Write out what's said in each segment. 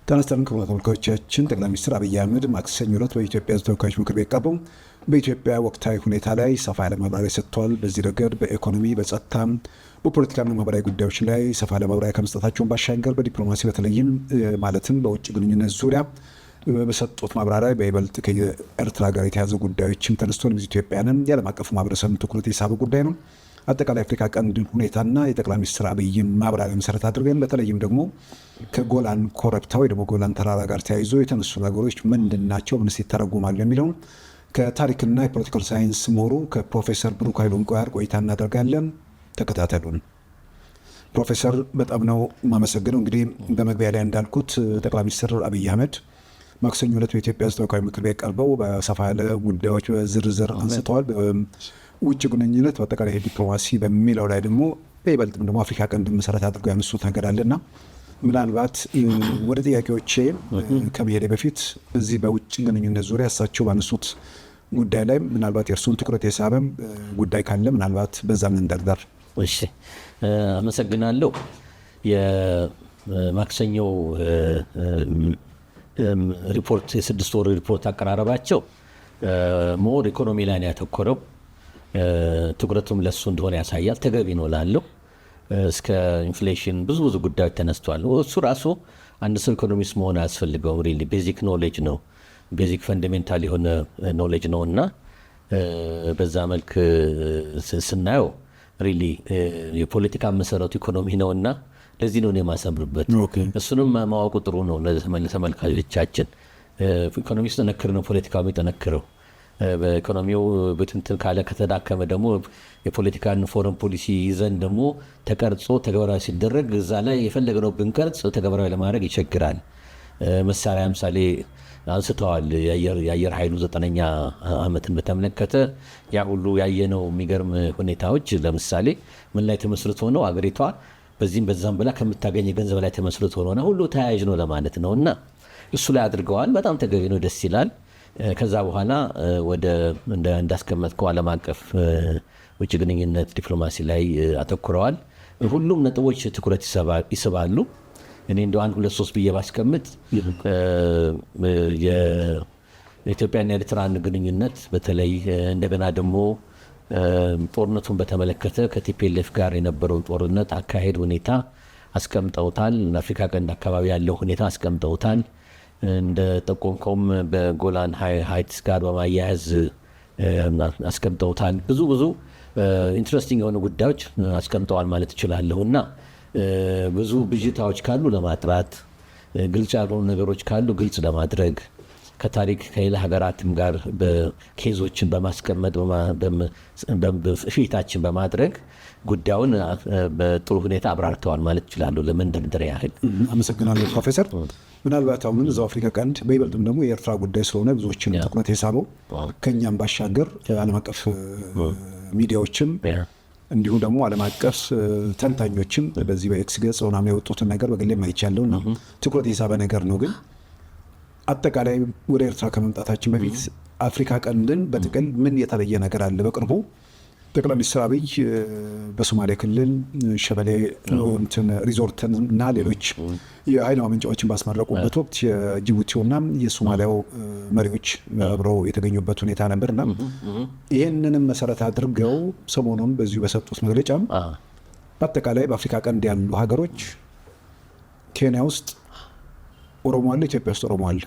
ተነስተን ተመልካቾቻችን ጠቅላይ ሚኒስትር አብይ አህመድ ማክሰኞ ዕለት በኢትዮጵያ ተወካዮች ምክር ቤት ቀርበው በኢትዮጵያ ወቅታዊ ሁኔታ ላይ ሰፋ ያለ ማብራሪያ ሰጥተዋል። በዚህ ረገድ በኢኮኖሚ፣ በጸጥታ፣ በፖለቲካና ማህበራዊ ጉዳዮች ላይ ሰፋ ያለ ማብራሪያ ከመስጠታቸውን ባሻገር በዲፕሎማሲ በተለይም ማለትም በውጭ ግንኙነት ዙሪያ በሰጡት ማብራሪያ በይበልጥ ከኤርትራ ጋር የተያዙ ጉዳዮችም ተነስቶ ኢትዮጵያንን የዓለም አቀፉ ማህበረሰብ ትኩረት የሳበ ጉዳይ ነው። አጠቃላይ አፍሪካ ቀንድ ሁኔታና የጠቅላይ ሚኒስትር አብይ ማብራሪያ መሰረት አድርገን በተለይም ደግሞ ከጎላን ኮረብታ ወይ ደግሞ ጎላን ተራራ ጋር ተያይዞ የተነሱ ነገሮች ምንድን ናቸው፣ ምንስ ይተረጉማሉ የሚለውን ከታሪክና የፖለቲካል ሳይንስ ምሁሩ ከፕሮፌሰር ብሩክ ኃይሉ ጋር ቆይታ እናደርጋለን። ተከታተሉን። ፕሮፌሰር በጣም ነው የማመሰግነው። እንግዲህ በመግቢያ ላይ እንዳልኩት ጠቅላይ ሚኒስትር አብይ አህመድ ማክሰኞ ዕለት በኢትዮጵያ ተወካዮች ምክር ቤት ቀርበው በሰፋ ያለ ጉዳዮች በዝርዝር አንስተዋል። ውጭ ግንኙነት በአጠቃላይ ዲፕሎማሲ በሚለው ላይ ደግሞ በይበልጥም ደግሞ አፍሪካ ቀንድ መሰረት አድርገው ያነሱት ነገር አለና ምናልባት ወደ ጥያቄዎቼ ከመሄዴ በፊት እዚህ በውጭ ግንኙነት ዙሪያ እሳቸው ባነሱት ጉዳይ ላይ ምናልባት የእርሱን ትኩረት የሳበም ጉዳይ ካለ ምናልባት በዛም እንደርደር። እሺ፣ አመሰግናለሁ። የማክሰኞው ሪፖርት የስድስት ወር ሪፖርት አቀራረባቸው ሞር ኢኮኖሚ ላይ ነው ያተኮረው። ትኩረቱም ለሱ እንደሆነ ያሳያል። ተገቢ ነው ላለው እስከ ኢንፍሌሽን ብዙ ጉዳዮች ተነስተዋል። እሱ ራሱ አንድ ሰው ኢኮኖሚስት መሆን አያስፈልገው። ሪሊ ቤዚክ ኖሌጅ ነው፣ ቤዚክ ፈንዳሜንታል የሆነ ኖሌጅ ነው እና በዛ መልክ ስናየው ሪሊ የፖለቲካ መሰረቱ ኢኮኖሚ ነው እና ለዚህ ነው የማሰምርበት። እሱንም ማወቁ ጥሩ ነው ለተመልካቾቻችን። ኢኮኖሚስት ጠነክር ነው፣ ፖለቲካዊ ጠነክረው በኢኮኖሚው ብትንትን ካለ ከተዳከመ ደግሞ የፖለቲካን ፎረን ፖሊሲ ይዘን ደግሞ ተቀርጾ ተግባራዊ ሲደረግ እዛ ላይ የፈለግነው ብንቀርጽ ተግባራዊ ለማድረግ ይቸግራል። መሳሪያ ምሳሌ አንስተዋል። የአየር ኃይሉ 9ኛ ዓመትን በተመለከተ ያ ሁሉ ያየነው የሚገርም ሁኔታዎች ለምሳሌ ምን ላይ ተመስርቶ ነው አገሪቷ በዚህም በዛም ብላ ከምታገኝ ገንዘብ ላይ ተመስርቶ ነው ሁሉ ተያያዥ ነው ለማለት ነው እና እሱ ላይ አድርገዋል። በጣም ተገቢ ነው፣ ደስ ይላል። ከዛ በኋላ ወደ እንዳስቀመጥከው ዓለም አቀፍ ውጭ ግንኙነት ዲፕሎማሲ ላይ አተኩረዋል። ሁሉም ነጥቦች ትኩረት ይስባሉ። እኔ እንደ 1 2 3 ብዬ ባስቀምጥ የኢትዮጵያና የኤርትራን ግንኙነት በተለይ እንደገና ደግሞ ጦርነቱን በተመለከተ ከቲፒኤልኤፍ ጋር የነበረውን ጦርነት አካሄድ ሁኔታ አስቀምጠውታል። አፍሪካ ቀንድ አካባቢ ያለው ሁኔታ አስቀምጠውታል። እንደ ጠቆምከውም በጎላን ሃይትስ ጋር በማያያዝ አስቀምጠውታል። ብዙ ኢንትረስቲንግ የሆኑ ጉዳዮች አስቀምጠዋል ማለት እችላለሁ እና ብዙ ብዥታዎች ካሉ ለማጥራት፣ ግልጽ ያልሆኑ ነገሮች ካሉ ግልጽ ለማድረግ ከታሪክ ከሌላ ሀገራትም ጋር በኬዞችን በማስቀመጥ ፊታችን በማድረግ ጉዳዩን በጥሩ ሁኔታ አብራርተዋል ማለት ይችላሉ። ለመንደርደሪያ ያህል አመሰግናለሁ ፕሮፌሰር። ምናልባት አሁን እዛው አፍሪካ ቀንድ በይበልጥም ደግሞ የኤርትራ ጉዳይ ስለሆነ ብዙዎችን ትኩረት የሳበው ከኛም ባሻገር ዓለም አቀፍ ሚዲያዎችም እንዲሁም ደግሞ ዓለም አቀፍ ተንታኞችም በዚህ በኤክስ ገጽ ምናምን የወጡትን ነገር በግሌ አይቻለሁ እና ትኩረት የሳበ ነገር ነው። ግን አጠቃላይ ወደ ኤርትራ ከመምጣታችን በፊት አፍሪካ ቀንድን በጥቅል ምን የተለየ ነገር አለ? በቅርቡ ጠቅላይ ሚኒስትር አብይ በሶማሌ ክልል ሸበሌ ሪዞርትን እና ሌሎች የኃይል ማመንጫዎችን ባስመረቁበት ወቅት የጅቡቲውና የሶማሊያው መሪዎች አብረው የተገኙበት ሁኔታ ነበርና ይህንንም መሰረት አድርገው ሰሞኑን በዚሁ በሰጡት መግለጫም በአጠቃላይ በአፍሪካ ቀንድ ያሉ ሀገሮች ኬንያ ውስጥ ኦሮሞ አለ፣ ኢትዮጵያ ውስጥ ኦሮሞ አለ።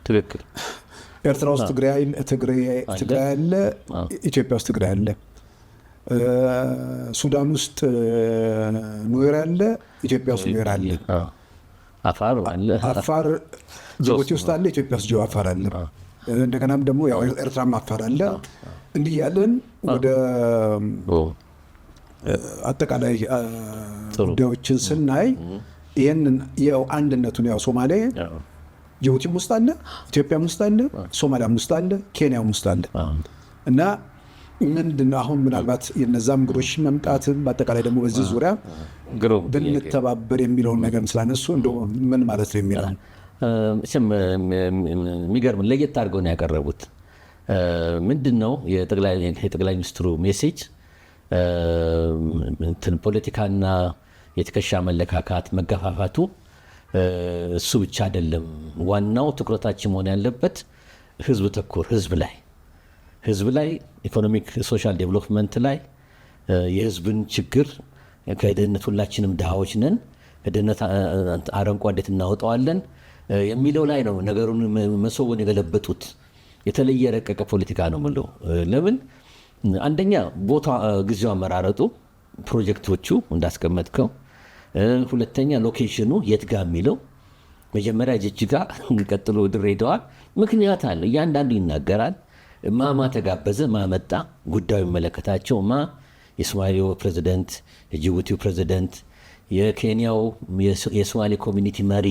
ትክክል። ኤርትራ ውስጥ ትግራይ አለ፣ ኢትዮጵያ ውስጥ ትግራይ አለ። ሱዳን ውስጥ ኑዌር አለ፣ ኢትዮጵያ ውስጥ ኑዌር አለ። አፋር ጅቡቲ ውስጥ አለ፣ ኢትዮጵያ ውስጥ አፋር አለ። እንደገናም ደግሞ ኤርትራም አፋር አለ። እንዲህ ያለን ወደ አጠቃላይ ጉዳዮችን ስናይ ይህንን አንድነቱን ሶማሌ ጅቡቲም ውስጥ አለ፣ ኢትዮጵያም ውስጥ አለ፣ ሶማሊያም ውስጥ አለ፣ ኬንያም ውስጥ አለ እና ምንድነው አሁን ምናልባት የነዛም እንግዶች መምጣትም በአጠቃላይ ደግሞ በዚህ ዙሪያ ብንተባበር የሚለውን ነገር ስላነሱ እንደ ምን ማለት ነው የሚለው የሚገርም ለየት አድርገው ነው ያቀረቡት። ምንድነው የጠቅላይ ሚኒስትሩ ሜሴጅ ፖለቲካና የትከሻ መለካካት መገፋፋቱ እሱ ብቻ አይደለም። ዋናው ትኩረታችን መሆን ያለበት ህዝብ ተኮር ህዝብ ላይ ኢኮኖሚክ ሶሻል ዴቨሎፕመንት ላይ የህዝብን ችግር ከድህነት ሁላችንም ድሃዎች ነን፣ ከድህነት አረንቋ እንዴት እናወጣዋለን የሚለው ላይ ነው ነገሩን መሶቡን የገለበጡት። የተለየ ረቀቀ ፖለቲካ ነው የምለው። ለምን አንደኛ ቦታ ጊዜው አመራረጡ ፕሮጀክቶቹ እንዳስቀመጥከው፣ ሁለተኛ ሎኬሽኑ የት ጋ የሚለው መጀመሪያ ጅጅጋ ቀጥሎ ድሬዳዋ ምክንያት አለ። እያንዳንዱ ይናገራል። ማማ ተጋበዘ፣ ማመጣ ጉዳዩ የሚመለከታቸው የሶማሌው ፕሬዚደንት፣ የጅቡቲው ፕሬዚደንት፣ የኬንያው የሶማሌ ኮሚኒቲ መሪ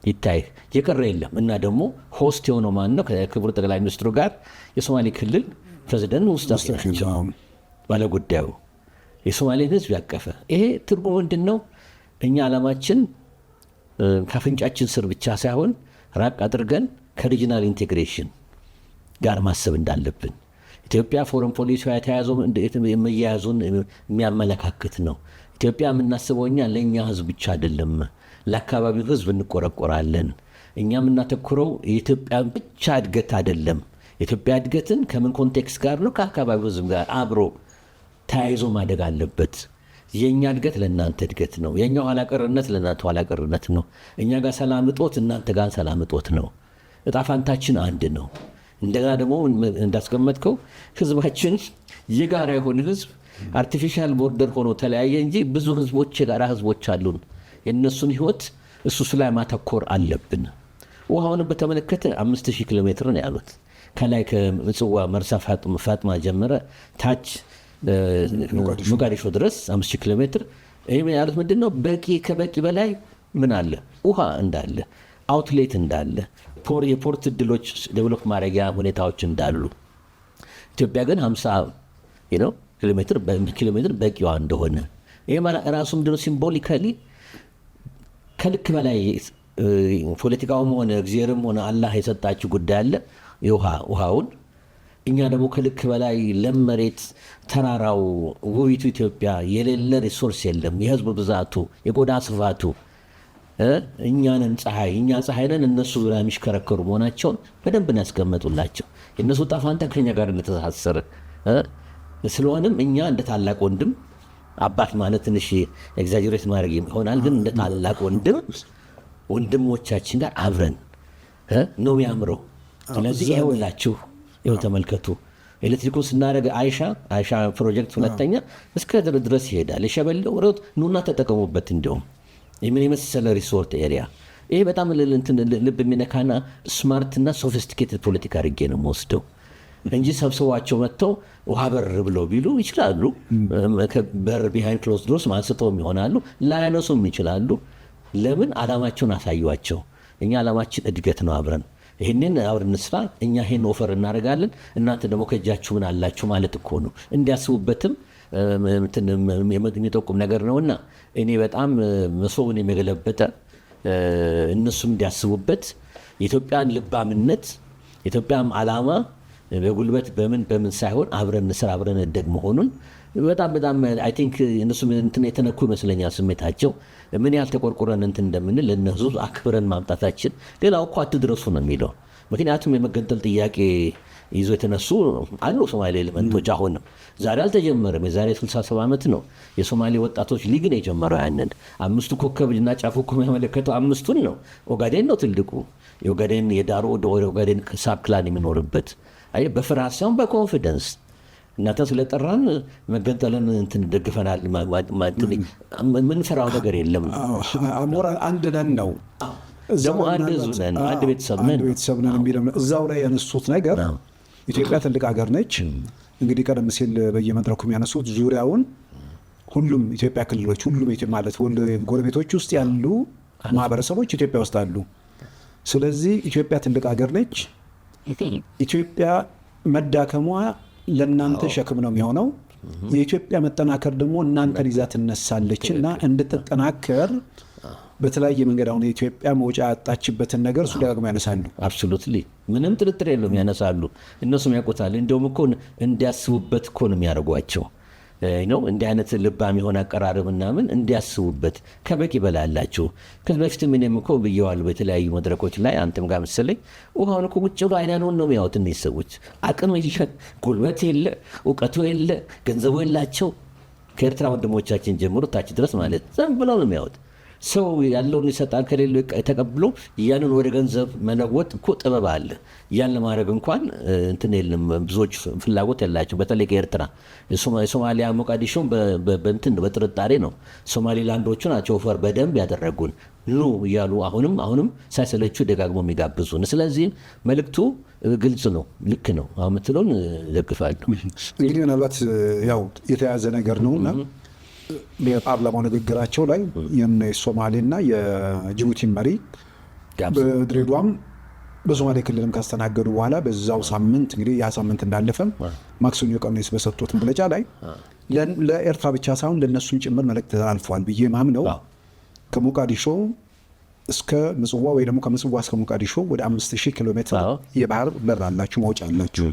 ይታይ የቀረ የለም። እና ደግሞ ሆስት የሆነው ማን ነው? ከክቡር ጠቅላይ ሚኒስትሩ ጋር የሶማሌ ክልል ፕሬዚደንት ውስጥ ናቸው ባለጉዳዩ የሶማሌን ህዝብ ያቀፈ። ይሄ ትርጉሙ ምንድን ነው? እኛ ዓላማችን ከአፍንጫችን ስር ብቻ ሳይሆን ራቅ አድርገን ከሪጂናል ኢንቴግሬሽን ጋር ማሰብ እንዳለብን ኢትዮጵያ ፎረን ፖሊሲዋ የተያዘው የመያያዙን የሚያመለካክት ነው። ኢትዮጵያ የምናስበው እኛ ለእኛ ህዝብ ብቻ አይደለም፣ ለአካባቢው ህዝብ እንቆረቆራለን። እኛ የምናተኩረው የኢትዮጵያ ብቻ እድገት አይደለም። የኢትዮጵያ እድገትን ከምን ኮንቴክስት ጋር ነው? ከአካባቢው ህዝብ ጋር አብሮ ተያይዞ ማደግ አለበት። የእኛ እድገት ለእናንተ እድገት ነው። የእኛ ኋላቀርነት ለእናንተ ኋላቀርነት ነው። እኛ ጋር ሰላም እጦት እናንተ ጋር ሰላም እጦት ነው። እጣፋንታችን አንድ ነው። እንደገና ደግሞ እንዳስቀመጥከው ህዝባችን የጋራ የሆነ ህዝብ አርቲፊሻል ቦርደር ሆኖ ተለያየ እንጂ ብዙ ህዝቦች የጋራ ህዝቦች አሉን። የእነሱን ህይወት እሱ ላይ ማተኮር አለብን። ውሃውን በተመለከተ 5000 ኪሎ ሜትር ነው ያሉት። ከላይ ከምጽዋ መርሳ ፋጥማ ጀመረ ታች ሞቃዲሾ ድረስ 5000 ኪሎ ሜትር። ይህ ያሉት ምንድን ነው? በቂ ከበቂ በላይ ምን አለ? ውሃ እንዳለ፣ አውትሌት እንዳለ፣ የፖርት እድሎች ዴቨሎፕ ማድረጊያ ሁኔታዎች እንዳሉ። ኢትዮጵያ ግን 50 ኪሎ ሜትር በቂዋ እንደሆነ ይህ ራሱ ምንድነው? ሲምቦሊካሊ ከልክ በላይ ፖለቲካውም ሆነ እግዚአብሔርም ሆነ አላህ የሰጣችሁ ጉዳይ አለ ውሃውን። እኛ ደግሞ ከልክ በላይ ለም መሬት፣ ተራራው፣ ውቢቱ ኢትዮጵያ የሌለ ሪሶርስ የለም። የህዝብ ብዛቱ፣ የቆዳ ስፋቱ እኛንን እኛ ፀሐይ ነን፣ እነሱ ዙሪያ የሚሽከረከሩ መሆናቸውን በደንብ ነው ያስቀመጡላቸው። የእነሱ ጣፋንታ ከኛ ጋር እንደተሳሰረ ስለሆነም እኛ እንደ ታላቅ ወንድም አባት ማለት ትንሽ ኤግዛጀሬት ማድረግ ይሆናል፣ ግን እንደ ታላቅ ወንድሞቻችን ጋር አብረን ነው የሚያምረው። ስለዚህ ይኸውላችሁ ይኸው ተመልከቱ። ኤሌክትሪኩን ስናደርግ አይሻ ፕሮጀክት ሁለተኛ እስከ ድረስ ይሄዳል። የሸበለው ሮት ኑና ተጠቀሙበት። እንዲሁም የምን የመሰለ ሪሶርት ኤሪያ ይሄ በጣም ልብ የሚነካና ስማርትና ሶፊስቲኬትድ ፖለቲካ አድርጌ ነው የምወስደው እንጂ ሰብስቧቸው መጥተው ውሃ በር ብለው ቢሉ ይችላሉ። በር ቢሃይንድ ክሎዝ ዶርስ አንስተውም ይሆናሉ፣ ላያነሱም ይችላሉ። ለምን? ዓላማቸውን አሳዩዋቸው። እኛ ዓላማችን እድገት ነው። አብረን ይህንን አብረን እንስራ። እኛ ይህን ኦፈር እናደርጋለን፣ እናንተ ደግሞ ከእጃችሁ ምን አላችሁ ማለት እኮ ነው። እንዲያስቡበትም የሚጠቁም ነገር ነውና እኔ በጣም መሶቡን የሚገለበጠ እነሱም እንዲያስቡበት የኢትዮጵያን ልባምነት የኢትዮጵያም ዓላማ በጉልበት በምን ሳይሆን አብረን እንስራ አብረን እንደግ መሆኑን በጣም አይ ቲንክ እነሱ የተነኩ ይመስለኛል ስሜታቸው። ምን ያህል ተቆርቆረን እንደምንል ለእነሱ አክብረን ማምጣታችን። ሌላው እኮ አትድረሱ ነው የሚለው። ምክንያቱም የመገንጠል ጥያቄ ይዞ የተነሱ አሉ ሶማሌ ኤሌመንቶች። አሁንም ዛሬ አልተጀመረም። የዛሬ 67 ዓመት ነው የሶማሌ ወጣቶች ሊግን የጀመረው። ያንን 5ቱ ኮከብ እና ጫፉ እኮ የሚያመለከተው 5ቱን ነው። ኦጋዴን ነው ትልቁ። የኦጋዴን የዳሮ ኦጋዴን ሳብ ክላን የሚኖርበት በፍርሃት ሳይሆን በኮንፊደንስ እናንተ ስለጠራን መገንጠልን ደግፈናል። ምንፈራው ነገር የለም። አሞራ አንድ ነን ነው ደግሞ አንድ ህዝብ ነን፣ አንድ ቤተሰብ ነን የሚለው እዛው ላይ ያነሱት ነገር ኢትዮጵያ ትልቅ ሀገር ነች። እንግዲህ ቀደም ሲል በየመድረኩ የሚያነሱት ዙሪያውን ሁሉም ኢትዮጵያ ክልሎች ሁሉም ማለት ጎረቤቶች ውስጥ ያሉ ማህበረሰቦች ኢትዮጵያ ውስጥ አሉ። ስለዚህ ኢትዮጵያ ትልቅ ሀገር ነች። ኢትዮጵያ መዳከሟ ለእናንተ ሸክም ነው የሚሆነው። የኢትዮጵያ መጠናከር ደግሞ እናንተን ይዛ ትነሳለች እና እንድትጠናከር በተለያየ መንገድ አሁን የኢትዮጵያ መውጫ ያጣችበትን ነገር እሱ ደጋግሞ ያነሳሉ። አብሶሉትሊ ምንም ጥርጥር የለውም ያነሳሉ። እነሱም ያውቁታል። እንዲሁም እኮ እንዲያስቡበት እኮ ነው የሚያደርጓቸው። ነው። እንዲህ አይነት ልባም የሆነ አቀራረብ ምናምን እንዲያስቡበት ከበቂ በላይ አላቸው። ከዚህ በፊት እኔም እኮ ብየዋለሁ በተለያዩ መድረኮች ላይ አንተም ጋር መሰለኝ። ውሃውን እኮ ቁጭ ብሎ አይናንውን ነው የሚያዩት እነዚህ ሰዎች። አቅም ጉልበት የለ፣ እውቀቱ የለ፣ ገንዘቡ የላቸው። ከኤርትራ ወንድሞቻችን ጀምሮ ታች ድረስ ማለት ዝም ብለው ነው የሚያዩት። ሰው ያለውን ይሰጣል፣ ከሌለው ተቀብሎ ያንን ወደ ገንዘብ መለወጥ እኮ ጥበብ አለ። ያን ለማድረግ እንኳን እንትን የለም፣ ብዙዎች ፍላጎት ያላቸው በተለይ ከኤርትራ የሶማሊያ ሞቃዲሾ በእንትን በጥርጣሬ ነው። ሶማሌላንዶቹ ናቸው ኦፈር በደንብ ያደረጉን ኑ እያሉ አሁንም ሳይሰለቹ ደጋግሞ የሚጋብዙን። ስለዚህ መልእክቱ ግልጽ ነው፣ ልክ ነው። አሁን የምትለውን ደግፋለሁ። እንግዲህ ምናልባት ያው የተያዘ ነገር ነውና የፓርላማው ንግግራቸው ላይ የሶማሌና የጅቡቲ መሪ በድሬዳዋም በሶማሌ ክልልም ካስተናገዱ በኋላ በዛው ሳምንት እንግዲህ ያ ሳምንት እንዳለፈ ማክሰኞ ቀን በሰጡት መግለጫ ላይ ለኤርትራ ብቻ ሳይሆን ለነሱም ጭምር መልእክት ተላልፏል ብዬ ማምነው ከሞቃዲሾ እስከ ምጽዋ ወይ ደግሞ ከምጽዋ እስከ ሞቃዲሾ ወደ 5000 ኪሎ ሜትር የባህር በር አላችሁ፣ መውጫ አላችሁ።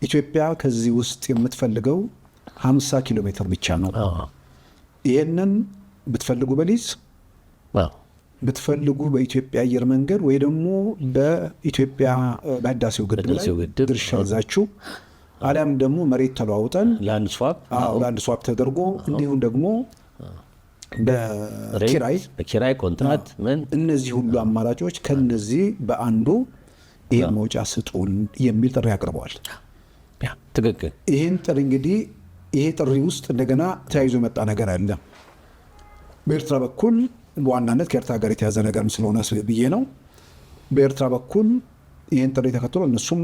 ኢትዮጵያ ከዚህ ውስጥ የምትፈልገው 50 ኪሎ ሜትር ብቻ ነው። ይህንን ብትፈልጉ በሊዝ ብትፈልጉ በኢትዮጵያ አየር መንገድ ወይ ደግሞ በኢትዮጵያ በህዳሴው ግድብ ላይ ድርሻ ይዛችሁ አሊያም ደግሞ መሬት ተለዋውጠን ላንድ ስዋፕ ተደርጎ እንዲሁም ደግሞ በኪራይ ኮንትራት እነዚህ ሁሉ አማራጮች ከነዚህ በአንዱ ይህን መውጫ ስጡን የሚል ጥሪ አቅርበዋል። ትክክል። ይህን ጥሪ እንግዲህ ይሄ ጥሪ ውስጥ እንደገና ተያይዞ የመጣ ነገር አለ። በኤርትራ በኩል በዋናነት ከኤርትራ ጋር የተያዘ ነገር ስለሆነ ብዬ ነው። በኤርትራ በኩል ይህን ጥሪ ተከትሎ እነሱም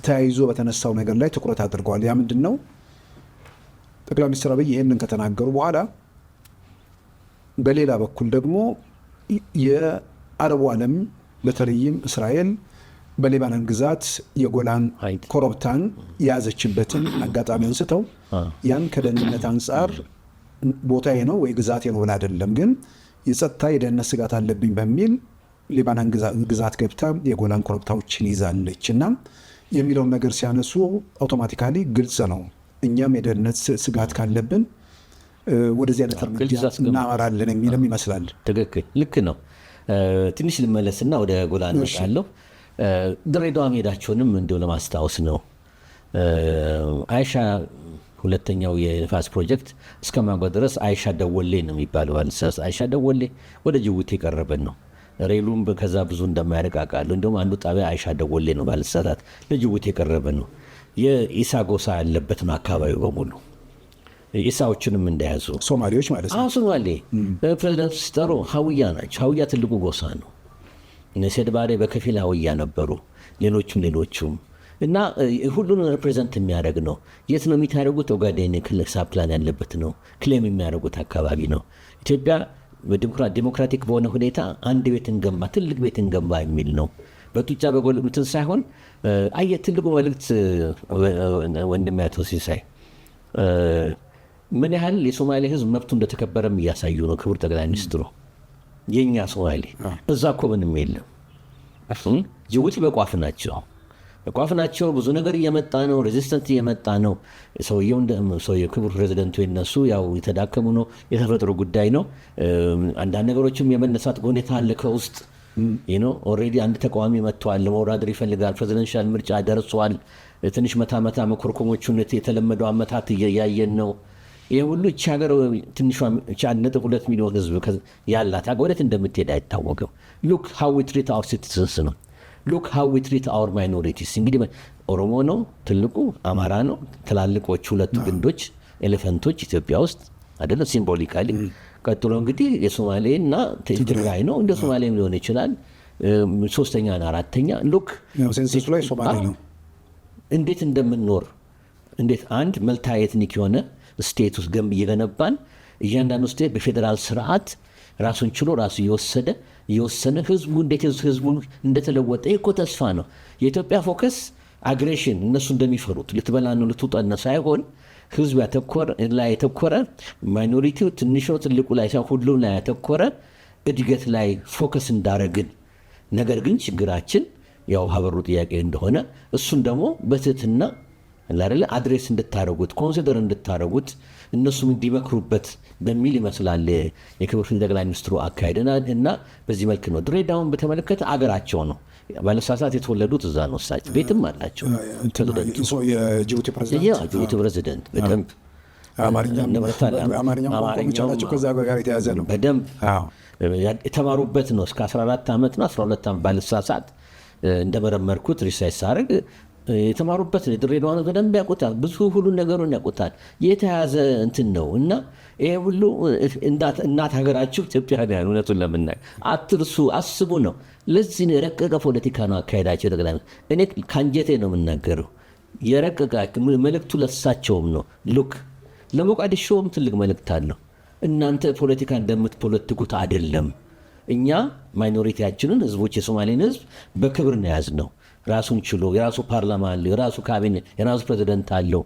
ተያይዞ በተነሳው ነገር ላይ ትኩረት አድርገዋል። ያ ምንድን ነው? ጠቅላይ ሚኒስትር አብይ ይህንን ከተናገሩ በኋላ በሌላ በኩል ደግሞ የአረቡ ዓለም በተለይም እስራኤል በሊባኖን ግዛት የጎላን ኮረብታን የያዘችበትን አጋጣሚ አንስተው ያን ከደህንነት አንጻር ቦታዬ ነው ወይ ግዛቴ ነው ብላ አይደለም፣ ግን የጸጥታ የደህንነት ስጋት አለብኝ በሚል ሊባኖን ግዛት ገብታ የጎላን ኮረብታዎችን ይዛለች እና የሚለውን ነገር ሲያነሱ አውቶማቲካሊ ግልጽ ነው። እኛም የደህንነት ስጋት ካለብን ወደዚህ አይነት እርምጃ እናመራለን የሚልም ይመስላል። ትክክል፣ ልክ ነው። ትንሽ ልመለስና ወደ ጎላን እመጣለሁ። ድሬዳዋ መሄዳቸውንም እንዲሁ ለማስታወስ ነው። አይሻ ሁለተኛው የንፋስ ፕሮጀክት እስከማጓ ድረስ አይሻ ደወሌ ነው የሚባለው። አይሻ ደወሌ ወደ ጅቡቲ የቀረበን ነው። ሬሉም ከዛ ብዙ እንደማያርቅ አውቃለሁ። እንዲሁም አንዱ ጣቢያ አይሻ ደወሌ ነው ባልሳሳት፣ ለጅቡቲ የቀረበ ነው። የኢሳ ጎሳ ያለበት ነው አካባቢው በሙሉ። ኢሳዎችንም እንደያዙ ሶማሌዎች ማለት ነው። ሶማሌ ፕሬዚዳንቱ ሲጠሩ ሀውያ ናቸው። ሀውያ ትልቁ ጎሳ ነው። ሴድ ባሬ በከፊል ሀውያ ነበሩ፣ ሌሎቹም እና ሁሉን ሪፕሬዘንት የሚያደርግ ነው። የት ነው የሚታደርጉት? ኦጋዴን ክልል ሳፕላን ያለበት ነው። ክሌም የሚያደርጉት አካባቢ ነው። ኢትዮጵያ ዲሞክራቲክ በሆነ ሁኔታ አንድ ቤት እንገንባ፣ ትልቅ ቤት እንገንባ የሚል ነው። በጡጫ በጎልምትን ሳይሆን ትልቁ መልእክት ወንድም አቶ ሲሳይ ምን ያህል የሶማሌ ሕዝብ መብቱ እንደተከበረም እያሳዩ ነው። ክቡር ጠቅላይ ሚኒስትሩ የኛ ሶማሌ እዛ እኮ ምንም የለም። ጅቡቲ በቋፍ ናቸው። ብዙ ነገር እየመጣ ነው። ሬዚስተንት እየመጣ ነው። ሰውየው ክቡር ፕሬዚደንቱ የነሱ ያው የተዳከሙ ነው። የተፈጥሮ ጉዳይ ነው። አንዳንድ ነገሮችም የመነሳት ሁኔታ አለ ከውስጥ ኦልሬዲ አንድ ተቃዋሚ መጥተዋል። ለመወዳደር ይፈልጋል። ፕሬዚደንሻል ምርጫ ደርሷል። ትንሽ መታ መኮርኮሞቹን የተለመደው አመታት እያየን ነው። ይህ ሁሉ እቺ ሀገር ትንሿ 1.2 ሚሊዮን ህዝብ ያላት ወዴት እንደምትሄድ አይታወቅም። ሉክ ሃው ዊ ትሪት አወር ሲቲዝንስ ነው። ሉክ ሃው ዊ ትሪት አወር ማይኖሪቲስ። እንግዲህ ኦሮሞ ነው ትልቁ፣ አማራ ነው ትላልቆቹ ሁለቱ ግንዶች ኤሌፈንቶች ኢትዮጵያ ውስጥ አይደለም ሲምቦሊካሊ። ቀጥሎ እንግዲህ የሶማሌ እና ትግራይ ነው። እንደ ሶማሌም ሊሆን ይችላል። ሶስተኛና አራተኛ ሉክ ሴንሰሱ ላይ ሶማሌ ነው። እንዴት እንደምንኖር እንዴት አንድ መልታ ኤትኒክ የሆነ ስቴት ውስጥ እየገነባን እያንዳንዱ ስቴት በፌዴራል ስርዓት ራሱን ችሎ ራሱ እየወሰነ ህዝቡ እንዴት ህዝቡ እንደተለወጠ እኮ ተስፋ ነው። የኢትዮጵያ ፎከስ አግሬሽን እነሱ እንደሚፈሩት ልትበላ ነው ልትውጣ ሳይሆን ህዝብ ላይ ያተኮረ ማይኖሪቲው ትንሽ ነው ትልቁ ላይ ሳይሆን ሁሉም ላይ ያተኮረ እድገት ላይ ፎከስ እንዳረግን፣ ነገር ግን ችግራችን ያው ሀበሩ ጥያቄ እንደሆነ እሱን ደግሞ በትህትና አይደለ አድሬስ እንድታረጉት ኮንሲደር እንድታረጉት እነሱም እንዲመክሩበት በሚል ይመስላል የክቡር ጠቅላይ ሚኒስትሩ አካሄድ እና በዚህ መልክ ነው። ድሬዳውን በተመለከተ አገራቸው ነው። ባለሳሳት የተወለዱት እዛ ነው። እሳቸው ቤትም አላቸው። የጅቡቲ ፕሬዚደንት በደንብ አማርኛው ከዛ ጋር የተያዘ ነው። በደንብ የተማሩበት ነው። እስከ 14 ዓመት ነው 12 ዓመት ባለሳሳት እንደመረመርኩት ሪሰርች ሳደርግ የተማሩበት ድሬዳዋ ነው። በደንብ ያውቁታል። ብዙ ሁሉን ነገሩን ያውቁታል። የተያዘ እንትን ነው እና ይሄ ሁሉ እናት ሀገራችሁ ኢትዮጵያ ነው። እውነቱን ለምናየው አትርሱ፣ አስቡ ነው። ለዚህ የረቀቀ ፖለቲካ ነው አካሄዳቸው። ጠቅላይ እኔ ከአንጀቴ ነው የምናገረው። የረቀቀ መልእክቱ ለሳቸውም ነው። ሉክ ለሞቃዲሾም ትልቅ መልእክት አለው። እናንተ ፖለቲካ እንደምትፖለትኩት አይደለም። እኛ ማይኖሪቲያችንን ህዝቦች የሶማሌን ህዝብ በክብር ነው ያዝነው። ራሱን ችሎ የራሱ ፓርላማ አለው፣ የራሱ ካቢኔ፣ የራሱ ፕሬዚደንት አለው።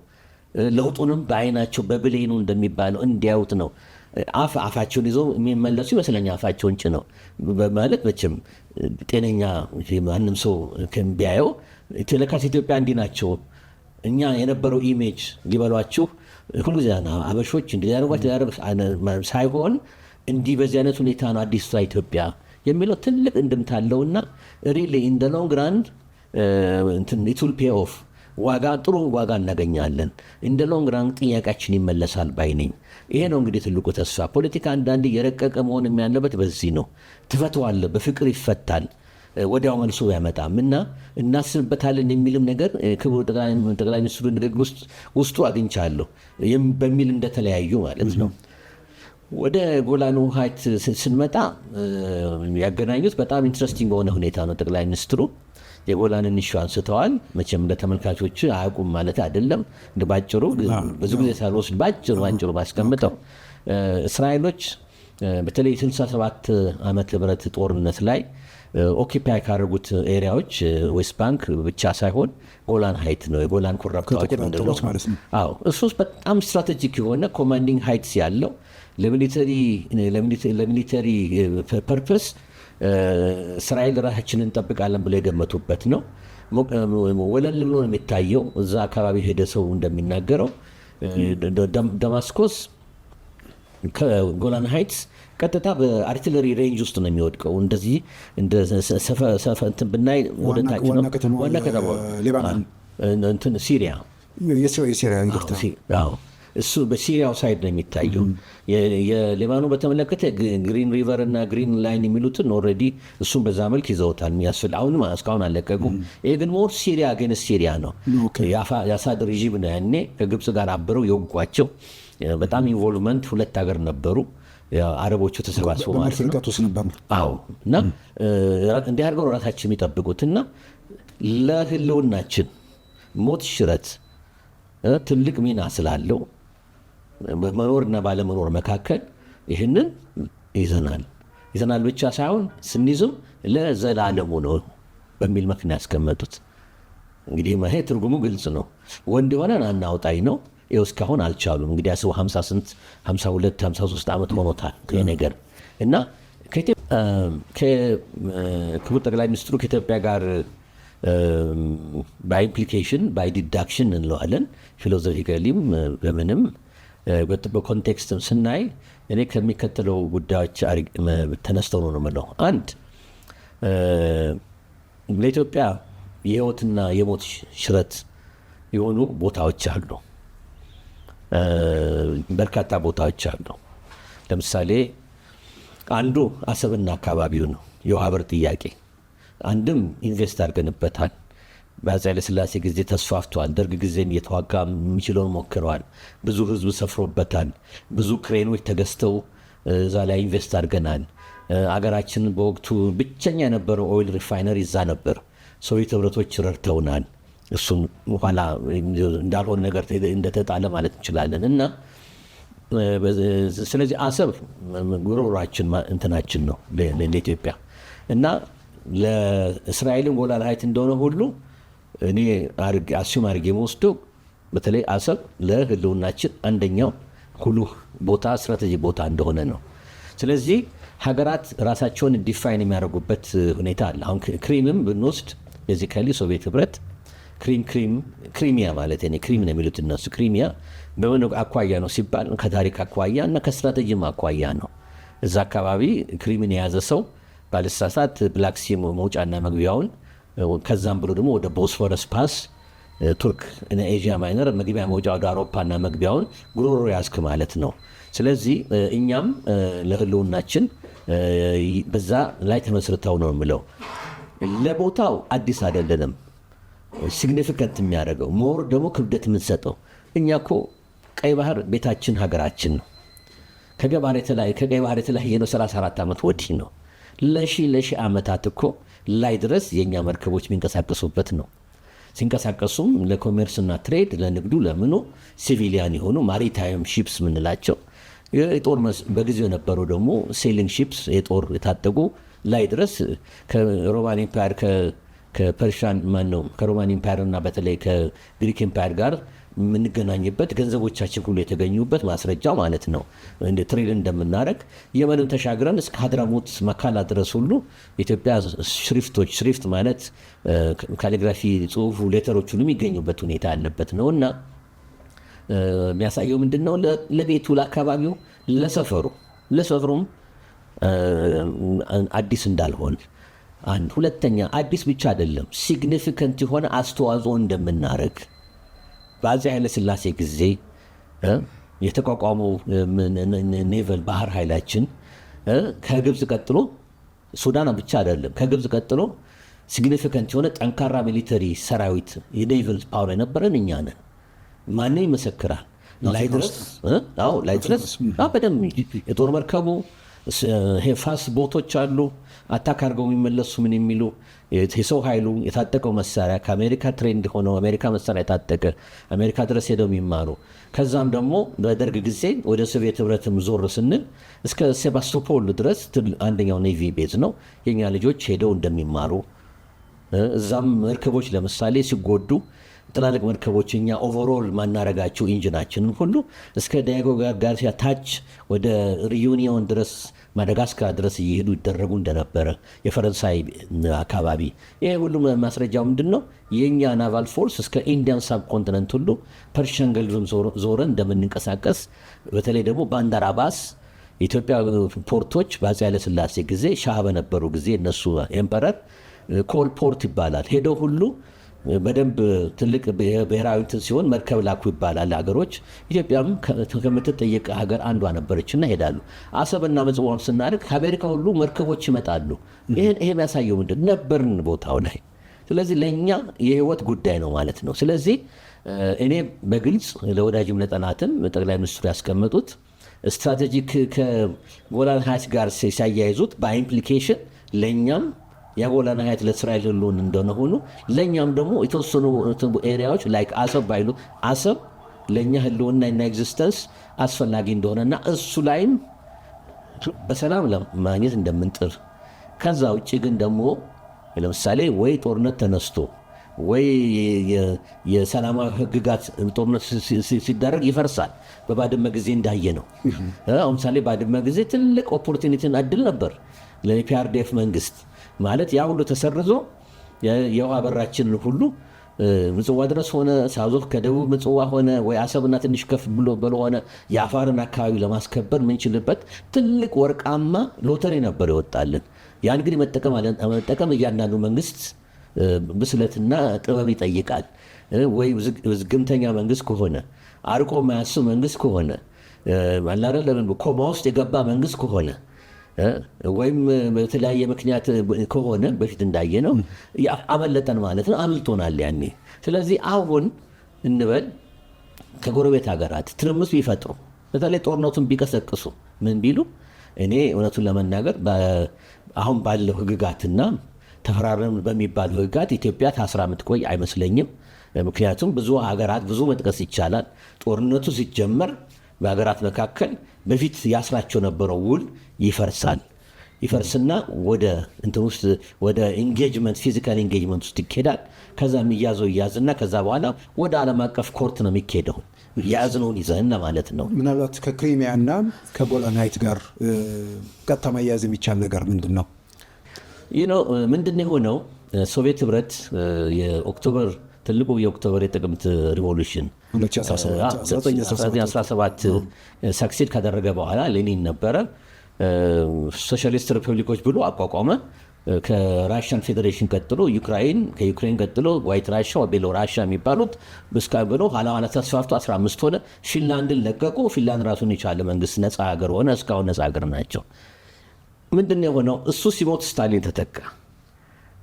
ለውጡንም በአይናቸው በብሌኑ እንደሚባለው እንዲያዩት ነው። አፋቸውን ይዘው የሚመለሱ ይመስለኛል። አፋቸውን ጭነው ማለት መቼም ጤነኛ ማንም ሰው ቢያየው ለካስ ኢትዮጵያ እንዲህ ናቸው። እኛ የነበረው ኢሜጅ ሊበሏችሁ ሁልጊዜ አበሾች ሳይሆን እንዲህ በዚህ አይነት ሁኔታ ነው አዲሷ ኢትዮጵያ የሚለው ትልቅ እንድምታ አለውና ሪሊ ኢን ዘ ሎንግ ራን ኢት ዊል ፔይ ኦፍ ጥሩ ዋጋ እናገኛለን። ኢን ዘ ሎንግ ራን ጥያቄያችን ይመለሳል ባይ ነኝ። ይሄ ነው እንግዲህ ትልቁ ተስፋ። ፖለቲካ አንዳንድ የረቀቀ መሆን ያለበት በዚህ ነው። ትፈተዋለህ፣ በፍቅር ይፈታል፣ ወዲያው መልሶ ያመጣም እና እናስብበታለን የሚልም ነገር ክቡር ጠቅላይ ሚኒስትሩ ንግግር ውስጡ አግኝቻለሁ በሚል እንደተለያዩ ማለት ነው። ወደ ጎላኑ ሀይት ስንመጣ ያገናኙት በጣም ኢንትረስቲንግ በሆነ ሁኔታ ነው። ጠቅላይ ሚኒስትሩ የጎላንን ኢሹ አንስተዋል። መቼም ለተመልካቾች አያውቁም ማለት አይደለም። ባጭሩ ብዙ ጊዜ ሳልወስድ ባጭሩ ባስቀምጠው እስራኤሎች በተለይ 67 ዓመተ ምህረት ጦርነት ላይ ኦኪፓይ ካደረጉት ኤሪያዎች ዌስት ባንክ ብቻ ሳይሆን ጎላን ሀይት ነው። የጎላን ኮረብታዎች ማለት ነው። አዎ እሱ በጣም ስትራቴጂክ የሆነ ኮማንዲንግ ሀይትስ ያለው ለሚሊተሪ ፐርፐስ እስራኤል ራሳችንን እንጠብቃለን ብሎ የገመቱበት ነው። ወለል ብሎ ነው የሚታየው። እዛ አካባቢ ሄደ ሰው እንደሚናገረው ደማስቆስ ከጎላን ሀይትስ ቀጥታ በአርቲለሪ ሬንጅ ውስጥ ነው የሚወድቀው። እንደዚህ እንትን ብናይ ወደታች ነው። ዋና ከተማ ሲሪያ እሱ በሲሪያው ሳይድ ነው የሚታየው። የሌባኖ በተመለከተ ግሪን ሪቨር እና ግሪን ላይን የሚሉትን ኦልሬዲ እሱም በዛ መልክ ይዘውታል። የሚያስፈል አሁንም እስካሁን አለቀቁም። ይሄ ግን ሞር ሲሪያ ግን ሲሪያ ነው። የአሳድ ሬጂም ነው ያኔ ከግብፅ ጋር አብረው የወጓቸው። በጣም ኢንቮልቭመንት ሁለት ሀገር ነበሩ። አረቦቹ ተሰባስበው ማለት ነው። አዎ እና እንዲህ አድርገው ራሳችን የሚጠብቁት እና ለህልውናችን ሞት ሽረት ትልቅ ሚና ስላለው መኖርና ባለመኖር መካከል ይህንን ይዘናል ብቻ ሳይሆን ስንይዝም ለዘላለሙ ነው በሚል ምክንያት ያስቀመጡት። እንግዲህ ይሄ ትርጉሙ ግልጽ ነው። ወንድ የሆነን አናውጣኝ ነው። ይኸው እስካሁን አልቻሉም። እንግዲህ ያስቡ 52 53 ዓመት ሆኖታል ይሄ ነገር እና ክቡር ጠቅላይ ሚኒስትሩ ከኢትዮጵያ ጋር በኢምፕሊኬሽን ባይ ዲዳክሽን እንለዋለን ፊሎዞፊካሊም በምንም በኮንቴክስትም ስናይ እኔ ከሚከተለው ጉዳዮች ተነስተው ነው የምለው። አንድ ለኢትዮጵያ የህይወትና የሞት ሽረት የሆኑ ቦታዎች አሉ። በርካታ ቦታዎች አሉ። ለምሳሌ አንዱ አሰብና አካባቢው ነው። የውሃ በር ጥያቄ አንድም ኢንቨስት አድርገንበታል። በአፄ ኃይለሥላሴ ጊዜ ተስፋፍቷል። ደርግ ጊዜም እየተዋጋ የሚችለውን ሞክረዋል። ብዙ ህዝብ ሰፍሮበታል። ብዙ ክሬኖች ተገዝተው እዛ ላይ ኢንቨስት አድርገናል። አገራችን በወቅቱ ብቸኛ የነበረው ኦይል ሪፋይነሪ እዛ ነበር። ሶቪየት ህብረቶች ረድተውናል። እሱም ኋላ እንዳልሆነ ነገር እንደተጣለ ማለት እንችላለን። እና ስለዚህ አሰብ ጉሮሯችን እንትናችን ነው ለኢትዮጵያ እና ለእስራኤልን ጎላን ሀይት እንደሆነ ሁሉ እኔ አስዩም አድርጌ የምወስደው በተለይ አሰብ ለህልውናችን አንደኛው ሁሉህ ቦታ ስትራቴጂ ቦታ እንደሆነ ነው። ስለዚህ ሀገራት ራሳቸውን ዲፋይን የሚያደርጉበት ሁኔታ አለ። አሁን ክሪምም ብንወስድ ቤዚካሊ ሶቪየት ህብረት ክሪሚያ ማለት እኔ ክሪም ነው የሚሉት እነሱ። ክሪሚያ በምን አኳያ ነው ሲባል ከታሪክ አኳያ እና ከስትራቴጂም አኳያ ነው። እዛ አካባቢ ክሪምን የያዘ ሰው ባልሳሳት ብላክ ሲ መውጫና መግቢያውን ከዛም ብሎ ደግሞ ወደ ቦስፎረስ ፓስ ቱርክ ኤዥያ ማይነር መግቢያ መውጫ ወደ አውሮፓና መግቢያውን ጉሮሮ ያዝክ ማለት ነው። ስለዚህ እኛም ለህልውናችን በዛ ላይ ተመስርተው ነው የምለው። ለቦታው አዲስ አይደለንም። ሲግኒፊካንት የሚያደርገው ሞር ደግሞ ክብደት የምንሰጠው እኛ እኮ ቀይ ባህር ቤታችን ሀገራችን ነው። ከቀይ ባህር የተለያየ ነው 34 ዓመት ወዲህ ነው። ለሺህ ዓመታት እኮ ላይ ድረስ የእኛ መርከቦች የሚንቀሳቀሱበት ነው። ሲንቀሳቀሱም ለኮሜርስና ትሬድ ለንግዱ ለምኑ ሲቪሊያን የሆኑ ማሪታይም ሺፕስ ምንላቸው የጦር በጊዜው የነበሩ ደግሞ ሴሊንግ ሺፕስ የጦር የታጠቁ ላይ ድረስ ከሮማን ኢምፓየር ከፐርሻን ማነው ከሮማን ኢምፓየር እና በተለይ ከግሪክ ኢምፓየር ጋር የምንገናኝበት ገንዘቦቻችን ሁሉ የተገኙበት ማስረጃ ማለት ነው። እንደ ትሬድ እንደምናደርግ የመንን ተሻግረን እስከ ሀድራሞት መካላ ድረስ ሁሉ ኢትዮጵያ ሽሪፍት ማለት ካሊግራፊ ጽሁፉ ሌተሮች ሁሉ የሚገኙበት ሁኔታ ያለበት ነው እና የሚያሳየው ምንድን ነው? ለቤቱ ለአካባቢው ለሰፈሩም አዲስ እንዳልሆን አንድ ሁለተኛ አዲስ ብቻ አይደለም ሲግኒፊካንት የሆነ አስተዋጽኦ እንደምናደርግ በአፄ ኃይለ ሥላሴ ጊዜ የተቋቋመው ኔቨል ባህር ኃይላችን ከግብፅ ቀጥሎ ሱዳን ብቻ አይደለም ከግብፅ ቀጥሎ ሲግኒፊካንት የሆነ ጠንካራ ሚሊተሪ ሰራዊት የኔቨል ፓወር የነበረን እኛ ነን። ማንም ይመሰክራል። ላይ ድረስ በደንብ የጦር መርከቡ ፋስ ቦቶች አሉ አታክ አድርገው የሚመለሱ ምን የሚሉ የሰው ኃይሉ የታጠቀው መሳሪያ ከአሜሪካ ትሬንድ ሆነው አሜሪካ መሳሪያ የታጠቀ አሜሪካ ድረስ ሄደው የሚማሩ ከዛም ደግሞ በደርግ ጊዜ ወደ ሶቪየት ህብረትም ዞር ስንል እስከ ሴባስቶፖል ድረስ አንደኛው ኔቪ ቤዝ ነው የኛ ልጆች ሄደው እንደሚማሩ እዛም መርከቦች ለምሳሌ ሲጎዱ ትላልቅ መርከቦች እኛ ኦቨርኦል ማናረጋቸው ኢንጂናችንን ሁሉ እስከ ዳያጎ ጋርሲያ ታች ወደ ሪዩኒዮን ድረስ ማዳጋስካር ድረስ እየሄዱ ይደረጉ እንደነበረ የፈረንሳይ አካባቢ ይሄ ሁሉ ማስረጃው ምንድን ነው? የእኛ ናቫል ፎርስ እስከ ኢንዲያን ሳብኮንቲነንት ሁሉ ፐርሺያን ገልፍም ዞረን እንደምንንቀሳቀስ በተለይ ደግሞ ባንዳር አባስ የኢትዮጵያ ፖርቶች በአፄ ኃይለሥላሴ ጊዜ ሻህ በነበሩ ጊዜ እነሱ ኤምፐረር ኮል ፖርት ይባላል ሄደው ሁሉ በደንብ ትልቅ ብሔራዊ እንትን ሲሆን መርከብ ላኩ ይባላል ሀገሮች። ኢትዮጵያም ከምትጠየቅ ሀገር አንዷ ነበረችና ሄዳሉ። አሰብና ምጽዋም ስናደርግ ከአሜሪካ ሁሉ መርከቦች ይመጣሉ። ይሄ የሚያሳየው ምንድን ነበርን ቦታው ላይ። ስለዚህ ለእኛ የህይወት ጉዳይ ነው ማለት ነው። ስለዚህ እኔ በግልጽ ለወዳጅም ለጠላትም ጠቅላይ ሚኒስትሩ ያስቀመጡት ስትራቴጂክ ከጎላን ሀይት ጋር ሲያያይዙት በኢምፕሊኬሽን ለእኛም የጎላን ሀይት ለእስራኤል ህልውና እንደሆነ ሆኖ ለእኛም ደግሞ የተወሰኑ ኤሪያዎች ላይክ አሰብ ባይሉ አሰብ ለእኛ ህልውና እና ኤግዚስተንስ አስፈላጊ እንደሆነና እሱ ላይም በሰላም ለማግኘት እንደምንጥር ከዛ ውጭ ግን ደግሞ ለምሳሌ ወይ ጦርነት ተነስቶ ወይ የሰላማዊ ህግጋት ጦርነት ሲደረግ ይፈርሳል። በባድመ ጊዜ እንዳየ ነው። አሁን ምሳሌ ባድመ ጊዜ ትልቅ ኦፖርቹኒቲን እድል ነበር ለፒአርዲኤፍ መንግስት ማለት ያ ሁሉ ተሰርዞ የውሃ በራችንን ሁሉ ምጽዋ ድረስ ሆነ ሳውዞፍ ከደቡብ ምጽዋ ሆነ ወይ አሰብና ትንሽ ከፍ ብሎ ሆነ የአፋርን አካባቢ ለማስከበር ምንችልበት ትልቅ ወርቃማ ሎተሪ ነበር ይወጣልን። ያን እንግዲህ መጠቀም እያንዳንዱ መንግስት ብስለትና ጥበብ ይጠይቃል። ወይ ዝግምተኛ መንግስት ከሆነ አርቆ ማያስብ መንግስት ከሆነ አላረ ለምን ኮማ ውስጥ የገባ መንግስት ከሆነ ወይም በተለያየ ምክንያት ከሆነ በፊት እንዳየ ነው አመለጠን ማለት ነው። አምልጦናል ያኔ። ስለዚህ አሁን እንበል ከጎረቤት ሀገራት ትርምስ ቢፈጥሩ በተለይ ጦርነቱን ቢቀሰቅሱ ምን ቢሉ እኔ እውነቱን ለመናገር አሁን ባለው ህግጋትና ተፈራረም በሚባለው ህግጋት ኢትዮጵያ ታስራ የምትቆይ አይመስለኝም። ምክንያቱም ብዙ ሀገራት ብዙ መጥቀስ ይቻላል። ጦርነቱ ሲጀመር በሀገራት መካከል በፊት ያስራቸው ነበረው ውል ይፈርስና ወደ እንትን ውስጥ ወደ ኢንጌጅመንት ፊዚካል ኢንጌጅመንት ውስጥ ይኬዳል። ከዛ የሚያዘው ይያዝና ከዛ በኋላ ወደ ዓለም አቀፍ ኮርት ነው የሚኬደው ያዝነውን ይዘህና ማለት ነው። ምናልባት ከክሪሚያና ከጎላን ሀይት ጋር ቀጥታ መያዝ የሚቻል ነገር ምንድን ነው? ምንድን የሆነው ሶቪየት ህብረት የኦክቶበር ትልቁ የኦክቶበር የጥቅምት ሪቮሉሽን 1917 ሰክሴድ ካደረገ በኋላ ሌኒን ነበረ ሶሻሊስት ሪፐብሊኮች ብሎ አቋቋመ። ከራሽያን ፌዴሬሽን ቀጥሎ ዩክራይን፣ ከዩክሬን ቀጥሎ ዋይት ራሻ፣ ቤሎ ራሻ የሚባሉት ብስካ ብሎ ኋላ ተስፋፍቶ 15 ሆነ። ፊንላንድን ለቀቁ። ፊንላንድ ራሱን የቻለ መንግስት ነፃ ሀገር ሆነ። እስካሁን ነፃ ሀገር ናቸው። ምንድን ነው የሆነው? እሱ ሲሞት ስታሊን ተተካ።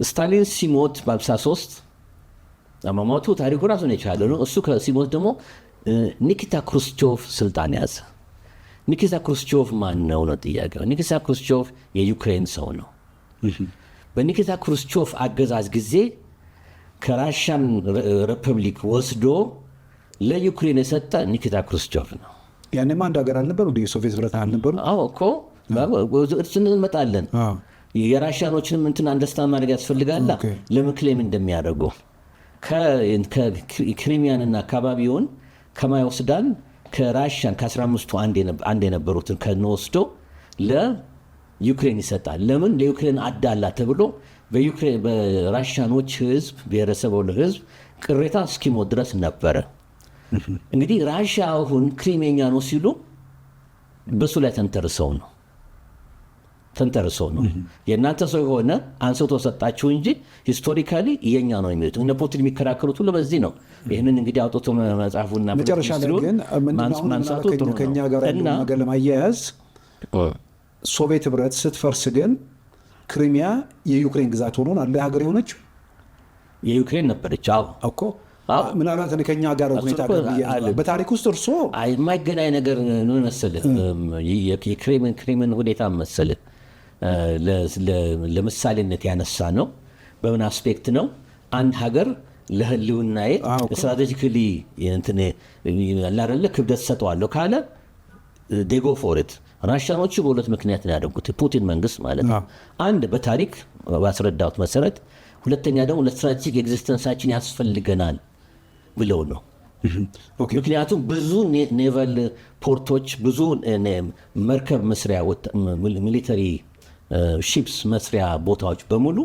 ስታሊን ሲሞት በ53 አሟሟቱ ታሪኩ ራሱን የቻለ ነው። እሱ ሲሞት ደግሞ ኒኪታ ክሩስቾቭ ስልጣን ያዘ። ኒኪታ ክሩስቾቭ ማን ነው ነው ጥያቄው። ኒኪታ ክሩስቾቭ የዩክሬን ሰው ነው። በኒኪታ ክሩስቾቭ አገዛዝ ጊዜ ከራሽያን ሪፐብሊክ ወስዶ ለዩክሬን የሰጠ ኒኪታ ክሩስቾቭ ነው። ያኔማ አንድ ሀገር አልነበሩ? የሶቪየት ህብረት አልነበሩ? አዎ እኮ እንመጣለን። የራሽያኖችንም እንትን አንደርስታንድ ማድረግ ያስፈልጋላ። ለምን ክሌም እንደሚያደርጉ ከክሪሚያንና አካባቢውን ከማይወስዳን ከራሽያን ከ15ቱ አንድ የነበሩትን ከነወስዶ ለዩክሬን ይሰጣል። ለምን ለዩክሬን አዳላ ተብሎ በራሽያኖች ህዝብ ብሔረሰብ ህዝብ ቅሬታ እስኪሞት ድረስ ነበረ። እንግዲህ ራሽያ አሁን ክሪሜኛ ነው ሲሉ በሱ ላይ ተንተርሰው ነው የእናንተ ሰው የሆነ አንስቶ ሰጣችሁ እንጂ ሂስቶሪካሊ የኛ ነው የሚሉት። እነ ፑቲን የሚከራከሩት ሁሉ በዚህ ነው። ይህንን እንግዲህ አውጥቶ መጽሐፉና መጨረሻ ላይ ግን ማንሳቱ ጥሩ ነው። ከኛ ጋር ያለው ነገር ለማያያዝ ሶቪየት ህብረት ስትፈርስ ግን ክሪሚያ የዩክሬን ግዛት ሆኖ አለ ሀገር የሆነች የዩክሬን ነበረች። እኮ ምናልባት ከኛ ጋር ሁኔታ በታሪክ ውስጥ እርሶ የማይገናኝ ነገር ነው መሰለህ። የክሬምን ሁኔታ መሰለህ ለምሳሌነት ያነሳ ነው። በምን አስፔክት ነው? አንድ ሀገር ለህልውናዬ ስትራቴጂካሊ ላደለ ክብደት ሰጠዋለሁ ካለ ዴጎ ፎርት። ራሽያኖቹ በሁለት ምክንያት ነው ያደርጉት፣ ፑቲን መንግስት ማለት ነው። አንድ በታሪክ ባስረዳሁት መሰረት፣ ሁለተኛ ደግሞ ለስትራቴጂክ ኤግዚስተንሳችን ያስፈልገናል ብለው ነው። ምክንያቱም ብዙ ኔቫል ፖርቶች፣ ብዙ መርከብ መስሪያ ሚሊተሪ ሺፕስ መስሪያ ቦታዎች በሙሉ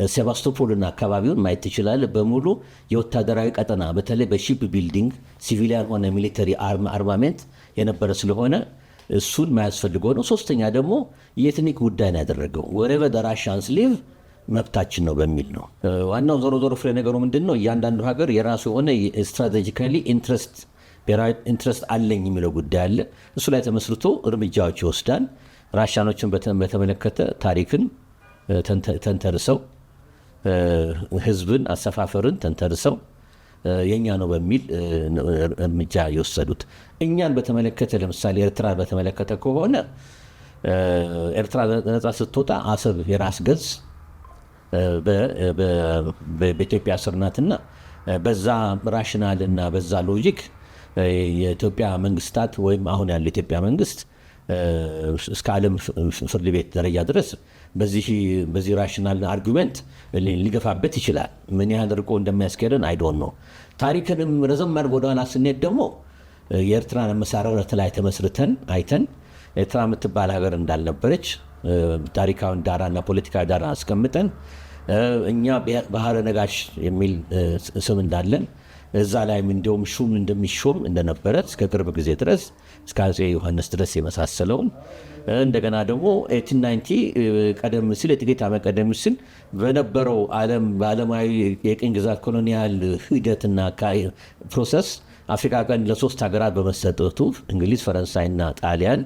ሴባስቶፖልና አካባቢውን ማየት ትችላለህ። በሙሉ የወታደራዊ ቀጠና፣ በተለይ በሺፕ ቢልዲንግ ሲቪሊያን ሆነ ሚሊተሪ አርማሜንት የነበረ ስለሆነ እሱን ማያስፈልገው ነው። ሶስተኛ ደግሞ የኤትኒክ ጉዳይ ነው ያደረገው። ወሬቨር ዘ ራሽያንስ ሊቭ መብታችን ነው በሚል ነው። ዋናው ዞሮ ዞሮ ፍሬ ነገሩ ምንድን ነው? እያንዳንዱ ሀገር የራሱ የሆነ ስትራቴጂካሊ ብሔራዊ ኢንትረስት አለኝ የሚለው ጉዳይ አለ። እሱ ላይ ተመስርቶ እርምጃዎች ይወስዳል። ራሽያኖችን በተመለከተ ታሪክን ተንተርሰው፣ ህዝብን አሰፋፈርን ተንተርሰው የኛ ነው በሚል እርምጃ የወሰዱት። እኛን በተመለከተ ለምሳሌ ኤርትራ በተመለከተ ከሆነ ኤርትራ ነጻ ስትወጣ አሰብ የራስ ገዝ በኢትዮጵያ ስር ናትና በዛ ራሽናል እና በዛ ሎጂክ የኢትዮጵያ መንግስታት ወይም አሁን ያለው የኢትዮጵያ መንግስት እስከ ዓለም ፍርድ ቤት ደረጃ ድረስ በዚህ ራሽናል አርጊመንት ሊገፋበት ይችላል። ምን ያህል ርቆ እንደሚያስኬደን አይዶን ነው። ታሪክንም ረዘም አድርጎ ወደኋላ ስንሄድ ደግሞ የኤርትራን መሰረት ላይ ተመስርተን አይተን ኤርትራ የምትባል ሀገር እንዳልነበረች ታሪካዊ ዳራና ፖለቲካዊ ዳራ አስቀምጠን እኛ ባህረ ነጋሽ የሚል ስም እንዳለን እዛ ላይም እንዲሁም ሹም እንደሚሾም እንደነበረ እስከ ቅርብ ጊዜ ድረስ እስከ አፄ ዮሐንስ ድረስ የመሳሰለውን እንደገና ደግሞ 1890 ቀደም ሲል የጥቂት ዓመት ቀደም ሲል በነበረው በዓለማዊ የቅኝ ግዛት ኮሎኒያል ሂደትና ፕሮሰስ አፍሪካ ቀን ለሶስት ሀገራት በመሰጠቱ እንግሊዝ፣ ፈረንሳይና ጣሊያን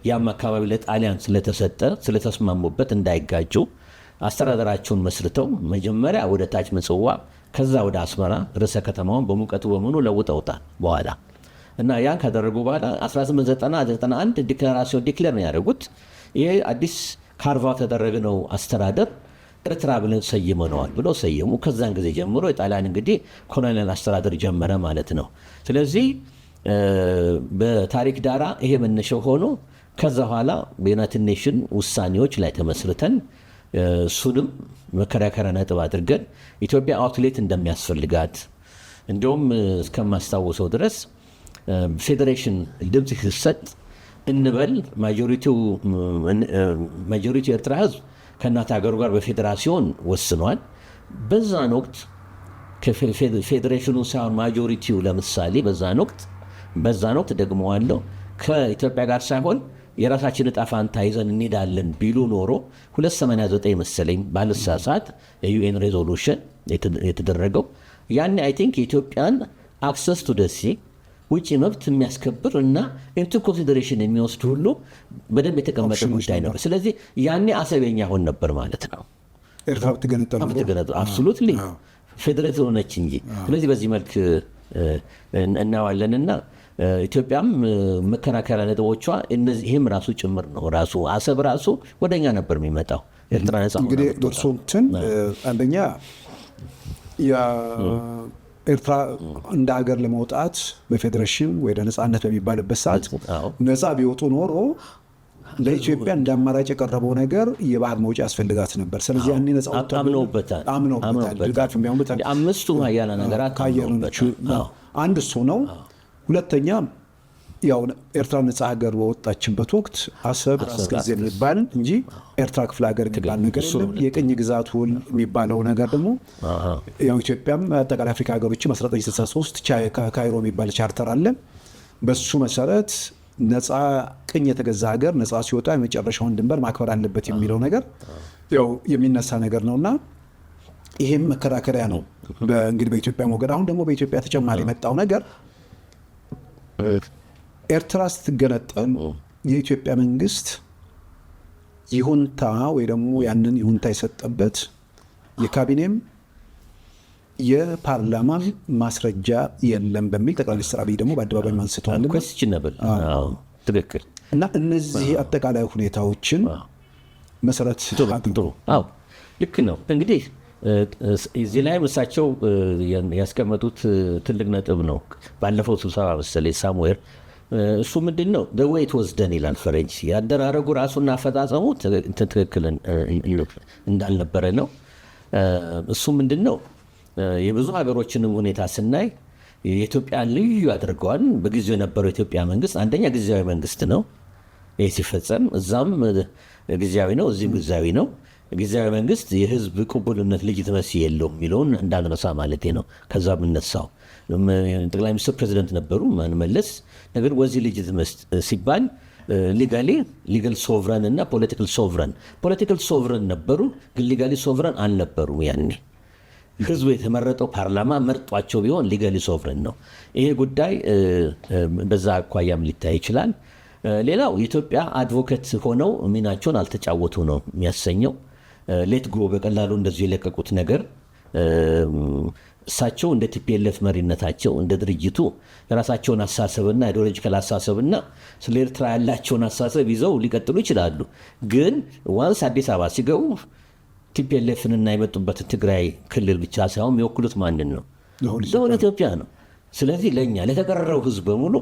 ያም አካባቢ ለጣሊያን ስለተሰጠ ስለተስማሙበት እንዳይጋጁ አስተዳደራቸውን መስርተው መጀመሪያ ወደ ታች ምጽዋ ከዛ ወደ አስመራ ርዕሰ ከተማውን በሙቀቱ በሙሉ ለውጠውታል በኋላ እና ያን ካደረጉ በኋላ 1891 ዲክላራሲዮን ዲክሌር ነው ያደረጉት። ይሄ አዲስ ካርቫ ተደረገ ነው አስተዳደር ኤርትራ ብለን ሰይመነዋል ብለው ሰየሙ። ከዛን ጊዜ ጀምሮ የጣሊያን እንግዲህ ኮሎኒያል አስተዳደር ጀመረ ማለት ነው። ስለዚህ በታሪክ ዳራ ይሄ መነሻው ሆኖ ከዛ በኋላ በዩናይትድ ኔሽን ውሳኔዎች ላይ ተመስርተን እሱንም መከራከሪያ ነጥብ አድርገን ኢትዮጵያ አውትሌት እንደሚያስፈልጋት እንዲሁም እስከማስታወሰው ድረስ ፌዴሬሽን ድምፅ ሲሰጥ እንበል ማጆሪቲ ኤርትራ ህዝብ ከእናት ሀገሩ ጋር በፌዴራሲዮን ወስኗል። በዛን ወቅት ፌዴሬሽኑ ሳይሆን ማጆሪቲው ለምሳሌ በዛን ወቅት ደግመዋለሁ ከኢትዮጵያ ጋር ሳይሆን የራሳችን እጣ ፋንታ ይዘን እንሄዳለን ቢሉ ኖሮ 289 መሰለኝ ባልሳሳት የዩኤን ሬዞሉሽን የተደረገው ያኔ አይ ቲንክ የኢትዮጵያን አክሰስ ቱ ደሴ ውጭ መብት የሚያስከብር እና ኢንቱ ኮንሲደሬሽን የሚወስድ ሁሉ በደንብ የተቀመጠ ጉዳይ ነበር። ስለዚህ ያኔ አሰበኛ ሆን ነበር ማለት ነው። ኤርትራ ብትገነጠል አብሶሉትሊ ፌዴሬት ሆነች እንጂ። ስለዚህ በዚህ መልክ እናዋለንና ኢትዮጵያም መከራከሪያ ነጥቦቿ ይህም ራሱ ጭምር ነው። ራሱ አሰብ ራሱ ወደኛ ነበር የሚመጣው ኤርትራ ነጻ እንግዲህ ዶርሶንትን አንደኛ ኤርትራ እንደ ሀገር ለመውጣት በፌዴሬሽን ወደ ነጻነት በሚባልበት ሰዓት ነጻ ቢወጡ ኖሮ ለኢትዮጵያ እንደ አማራጭ የቀረበው ነገር የባህር መውጫ ያስፈልጋት ነበር። ስለዚህ ያኔ ነጻ አምነውበታል። ድጋፍ የሚያምኑበታል። አምስቱ ሀያላን ሀገራት አንድ እሱ ነው። ሁለተኛ ያው ኤርትራ ነጻ ሀገር በወጣችበት ወቅት አሰብ ራስ ገዝ የሚባል እንጂ ኤርትራ ክፍለ ሀገር የሚባል ነገር የለም። የቅኝ ግዛት ውል የሚባለው ነገር ደግሞ ያው ኢትዮጵያም አጠቃላይ አፍሪካ ሀገሮችም 1963 ካይሮ የሚባል ቻርተር አለ። በሱ መሰረት ነጻ ቅኝ የተገዛ ሀገር ነጻ ሲወጣ የመጨረሻውን ድንበር ማክበር አለበት የሚለው ነገር ያው የሚነሳ ነገር ነውና ይሄም መከራከሪያ ነው እንግዲህ በኢትዮጵያ ሞገድ። አሁን ደግሞ በኢትዮጵያ ተጨማሪ የመጣው ነገር ኤርትራ ስትገነጠል የኢትዮጵያ መንግስት ይሁንታ ወይ ደግሞ ያንን ይሁንታ የሰጠበት የካቢኔም የፓርላማ ማስረጃ የለም በሚል ጠቅላይ ሚኒስትር አብይ ደግሞ በአደባባይ አንስተዋል። ትክክል። እና እነዚህ አጠቃላይ ሁኔታዎችን መሰረት ልክ ነው። እንግዲህ እዚህ ላይ እሳቸው ያስቀመጡት ትልቅ ነጥብ ነው። ባለፈው ስብሰባ መሰለኝ ሳሙኤል እሱ ምንድን ነው ደዌይት ወስደን ይላል ፈረንጅ። ያደራረጉ ራሱና አፈጻጸሙ ትክክል እንዳልነበረ ነው። እሱ ምንድን ነው የብዙ ሀገሮችንም ሁኔታ ስናይ የኢትዮጵያን ልዩ ያደርገዋል። በጊዜው የነበረው የኢትዮጵያ መንግስት አንደኛ ጊዜያዊ መንግስት ነው። ይህ ሲፈጸም እዛም ጊዜያዊ ነው፣ እዚህም ጊዜያዊ ነው። ጊዜያዊ መንግስት የህዝብ ቅቡልነት ልጅትመሲ የለውም የሚለውን እንዳንረሳ ማለት ነው። ከዛ የምነሳው ጠቅላይ ሚኒስትር ፕሬዚደንት ነበሩ መለስ። ነገር ወዚህ ልጅትመስ ሲባል ሊጋል ሶቨረን እና ፖለቲካል ሶቨረን ነበሩ፣ ግን ሊጋሊ ሶቨረን አልነበሩም። ያኔ ህዝቡ የተመረጠው ፓርላማ መርጧቸው ቢሆን ሊጋሊ ሶቨረን ነው። ይሄ ጉዳይ በዛ አኳያም ሊታይ ይችላል። ሌላው የኢትዮጵያ አድቮኬት ሆነው ሚናቸውን አልተጫወቱ ነው የሚያሰኘው። ሌት ጎ በቀላሉ እንደዚሁ የለቀቁት ነገር እሳቸው እንደ ቲፒኤልኤፍ መሪነታቸው እንደ ድርጅቱ የራሳቸውን አሳሰብና ኢዲዮሎጂካል አሳሰብና ስለ ኤርትራ ያላቸውን አሳሰብ ይዘው ሊቀጥሉ ይችላሉ። ግን ዋንስ አዲስ አበባ ሲገቡ ቲፒኤልኤፍንና የመጡበትን ትግራይ ክልል ብቻ ሳይሆን የሚወክሉት ማንን ነው? ለሁሉ ኢትዮጵያ ነው። ስለዚህ ለእኛ ለተቀረረው ህዝብ በሙሉ